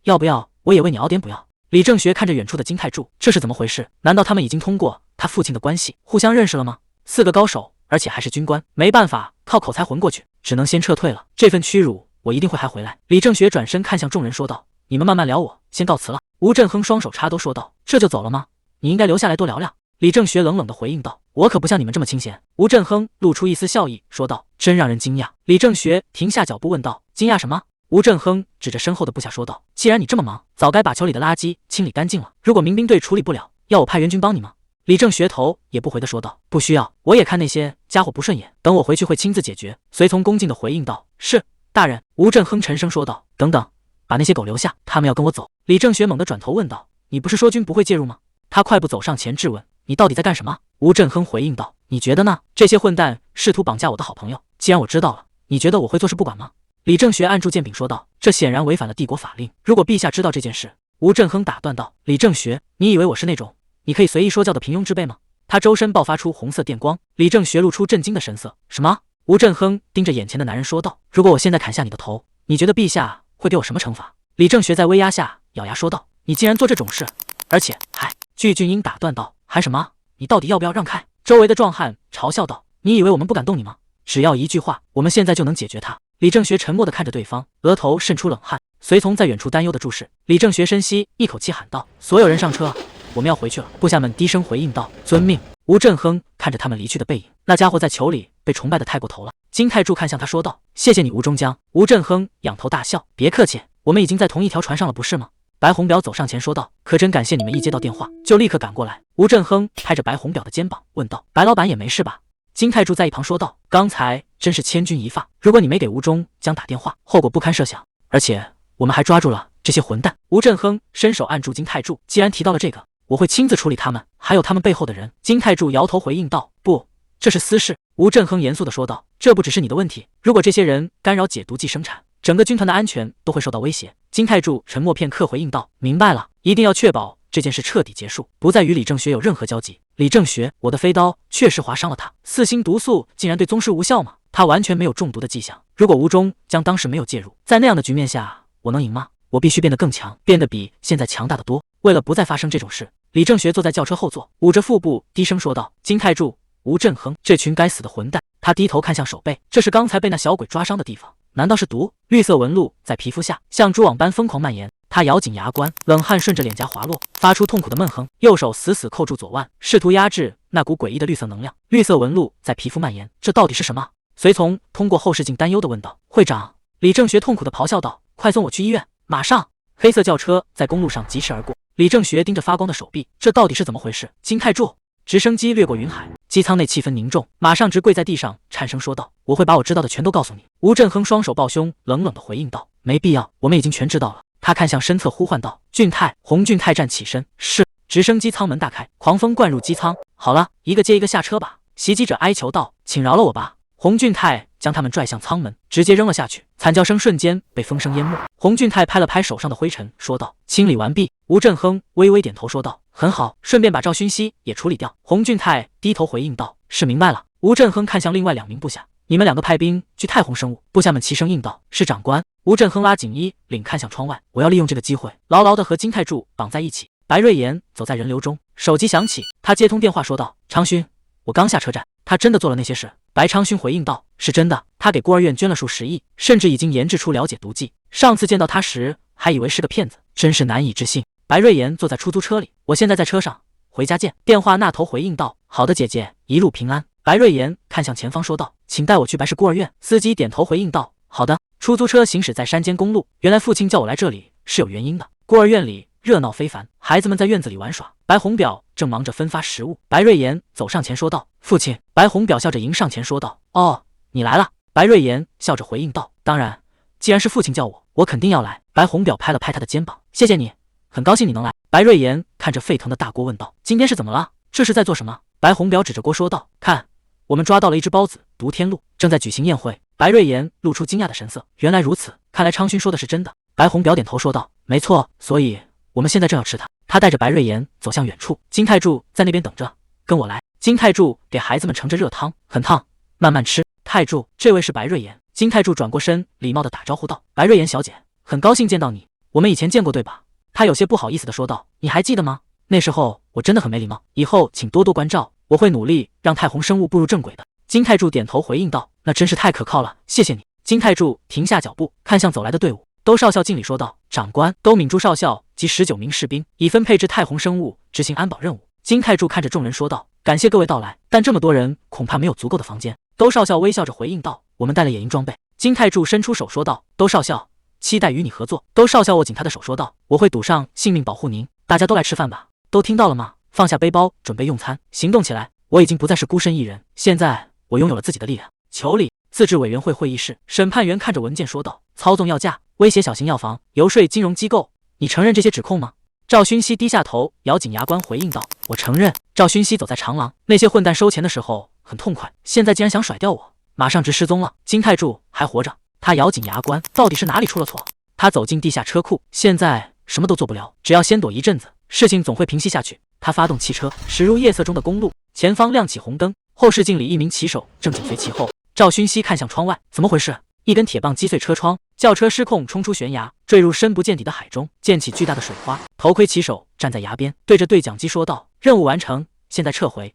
要不要我也为你熬点补药？”李正学看着远处的金太柱，这是怎么回事？难道他们已经通过他父亲的关系互相认识了吗？4个高手，而且还是军官，没办法靠口才混过去，只能先撤退了。这份屈辱我一定会还回来。李正学转身看向众人说道：“你们慢慢聊，我先告辞了。”吴振亨双手插兜说道：“这就走了吗？你应该留下来多聊聊。”李正学冷冷地回应道：“我可不像你们这么清闲。”吴振亨露出一丝笑意说道：“真让人惊讶。”李正学停下脚步问道：“惊讶什么？”吴振亨指着身后的部下说道：“既然你这么忙，早该把球里的垃圾清理干净了。如果民兵队处理不了，要我派援军帮你吗？”李正学头也不回地说道：“不需要，我也看那些家伙不顺眼，等我回去会亲自解决。”随从恭敬地回应道：“是，大人。”吴振亨沉声说道：“等等，把那些狗留下，他们要跟我走。”李正学猛地转头问道：“你不是说军不会介入吗？”他快步走上前质问：“你到底在干什么？”吴振亨回应道：“你觉得呢？这些混蛋试图绑架我的好朋友，既然我知道了，你觉得我会坐视不管吗？”李正学按住剑柄说道：“这显然违反了帝国法令，如果陛下知道这件事……”吴振亨打断道：“李正学，你以为我是那种你可以随意说教的平庸之辈吗？”他周身爆发出红色电光。李正学露出震惊的神色：“什么？”吴振亨盯着眼前的男人说道：“如果我现在砍下你的头，你觉得陛下会给我什么惩罚？”李正学在威压下咬牙说道：“你竟然做这种事，而且还……”具俊英打断道：“喊什么？你到底要不要让开？”周围的壮汉嘲笑道：“你以为我们不敢动你吗？只要一句话，我们现在就能解决他。”李正学沉默地看着对方，额头渗出冷汗。随从在远处担忧地注视。李正学深吸一口气喊道：“所有人上车，我们要回去了。”部下们低声回应道：“遵命。”吴振亨看着他们离去的背影，那家伙在球里被崇拜得太过头了。金太柱看向他说道：“谢谢你，吴中将。”吴振亨仰头大笑：“别客气，我们已经在同一条船上了，不是吗？”白红表走上前说道：“可真感谢你们一接到电话就立刻赶过来。”吴振亨拍着白红表的肩膀问道：“白老板也没事吧？”金太柱在一旁说道：“刚才真是千钧一发，如果你没给吴中将打电话，后果不堪设想。而且我们还抓住了这些混蛋。”吴振亨伸手按住金太柱：“既然提到了这个，我会亲自处理他们，还有他们背后的人。”金太柱摇头回应道：“不，这是私事。”吴振亨严肃地说道：“这不只是你的问题，如果这些人干扰解毒剂生产，整个军团的安全都会受到威胁。”金太柱沉默片刻回应道：“明白了，一定要确保这件事彻底结束，不再与李正学有任何交集。”李正学，我的飞刀确实划伤了他，4星毒素竟然对宗师无效吗？他完全没有中毒的迹象。如果吴中将当时没有介入，在那样的局面下，我能赢吗？我必须变得更强，变得比现在强大的多。为了不再发生这种事，李正学坐在轿车后座，捂着腹部低声说道：“金太柱，吴振亨，这群该死的混蛋！”他低头看向手背，这是刚才被那小鬼抓伤的地方。难道是毒？绿色纹路在皮肤下像蛛网般疯狂蔓延。他咬紧牙关，冷汗顺着脸颊滑落，发出痛苦的闷哼，右手死死扣住左腕，试图压制那股诡异的绿色能量。绿色纹路在皮肤蔓延，这到底是什么？随从通过后视镜担忧地问道：“会长！”李正学痛苦地咆哮道：“快送我去医院，马上！”黑色轿车在公路上疾驰而过。李正学盯着发光的手臂，这到底是怎么回事？金太柱！直升机掠过云海，机舱内气氛凝重，马上直跪在地上，颤声说道：“我会把我知道的全都告诉你。”吴振亨双手抱胸，冷冷地回应道：“没必要，我们已经全知道了。”他看向身侧呼唤道：“俊泰！”洪俊泰站起身，是。直升机舱门大开，狂风灌入机舱。好了，一个接一个下车吧。袭击者哀求道：“请饶了我吧！”洪俊泰将他们拽向舱门，直接扔了下去，惨叫声瞬间被风声淹没。洪俊泰拍了拍手上的灰尘，说道：“清理完毕。”吴振亨微微点头说道：“很好，顺便把赵勋熙也处理掉。”洪俊泰低头回应道：“是，明白了。”吴振亨看向另外2名部下：“你们2个派兵去太红生物。”部下们齐声应道：“是，长官。”吴振亨拉紧衣领，看向窗外：“我要利用这个机会，牢牢地和金太柱绑在一起。”白瑞妍走在人流中，手机响起，他接通电话说道：“长勋，我刚下车站。”他真的做了那些事，白昌勋回应道：“是真的，他给孤儿院捐了数十亿，甚至已经研制出了解毒剂。上次见到他时，还以为是个骗子，真是难以置信。”白瑞妍坐在出租车里，我现在在车上，回家见。电话那头回应道：“好的，姐姐，一路平安。”白瑞妍看向前方说道：“请带我去白氏孤儿院。”司机点头回应道：“好的。”出租车行驶在山间公路，原来父亲叫我来这里是有原因的。孤儿院里热闹非凡，孩子们在院子里玩耍，白红表正忙着分发食物。白瑞妍走上前说道：“父亲。”白红表笑着迎上前说道：“哦，你来了。”白瑞妍笑着回应道：“当然，既然是父亲叫我，我肯定要来。”白红表拍了拍他的肩膀：“谢谢你，很高兴你能来。”白瑞妍看着沸腾的大锅问道：“今天是怎么了？这是在做什么？”白红表指着锅说道：“看，我们抓到了一只孢子，毒天鹿，正在举行宴会。”白瑞妍露出惊讶的神色：“原来如此，看来昌勋说的是真的。”白红表点头说道：“没错，所以我们现在正要吃它。”他带着白瑞妍走向远处，金泰柱在那边等着，跟我来。金泰柱给孩子们盛着热汤，很烫，慢慢吃。泰柱，这位是白瑞妍。金泰柱转过身，礼貌地打招呼道：“白瑞妍小姐，很高兴见到你，我们以前见过对吧？”他有些不好意思地说道：“你还记得吗？那时候我真的很没礼貌，以后请多多关照，我会努力让太红生物步入正轨的。”金泰柱点头回应道：“那真是太可靠了，谢谢你。”金泰柱停下脚步，看向走来的队伍。兜少校敬礼说道：“长官，兜敏珠少校及19名士兵已分配至太红生物执行安保任务。”金泰柱看着众人说道：“感谢各位到来，但这么多人恐怕没有足够的房间。”兜少校微笑着回应道：“我们带了野营装备。”金泰柱伸出手说道：“兜少校，期待与你合作。”兜少校握紧他的手说道：“我会赌上性命保护您。大家都来吃饭吧，都听到了吗？放下背包，准备用餐，行动起来。我已经不再是孤身一人，现在我拥有了自己的力量。”求理。自治委员会会议室，审判员看着文件说道：“操纵药价，威胁小型药房，游说金融机构，你承认这些指控吗？”赵勋熙低下头，咬紧牙关回应道：“我承认。”赵勋熙走在长廊，那些混蛋收钱的时候很痛快，现在竟然想甩掉我，马上失踪了。金泰柱还活着，他咬紧牙关，到底是哪里出了错？他走进地下车库，现在什么都做不了，只要先躲一阵子，事情总会平息下去。他发动汽车，驶入夜色中的公路，前方亮起红灯，后视镜里一名骑手正紧随其后。赵勋熙看向窗外，怎么回事？一根铁棒击碎车窗，轿车失控冲出悬崖，坠入深不见底的海中，溅起巨大的水花。头盔骑手站在崖边，对着对讲机说道：“任务完成，现在撤回。”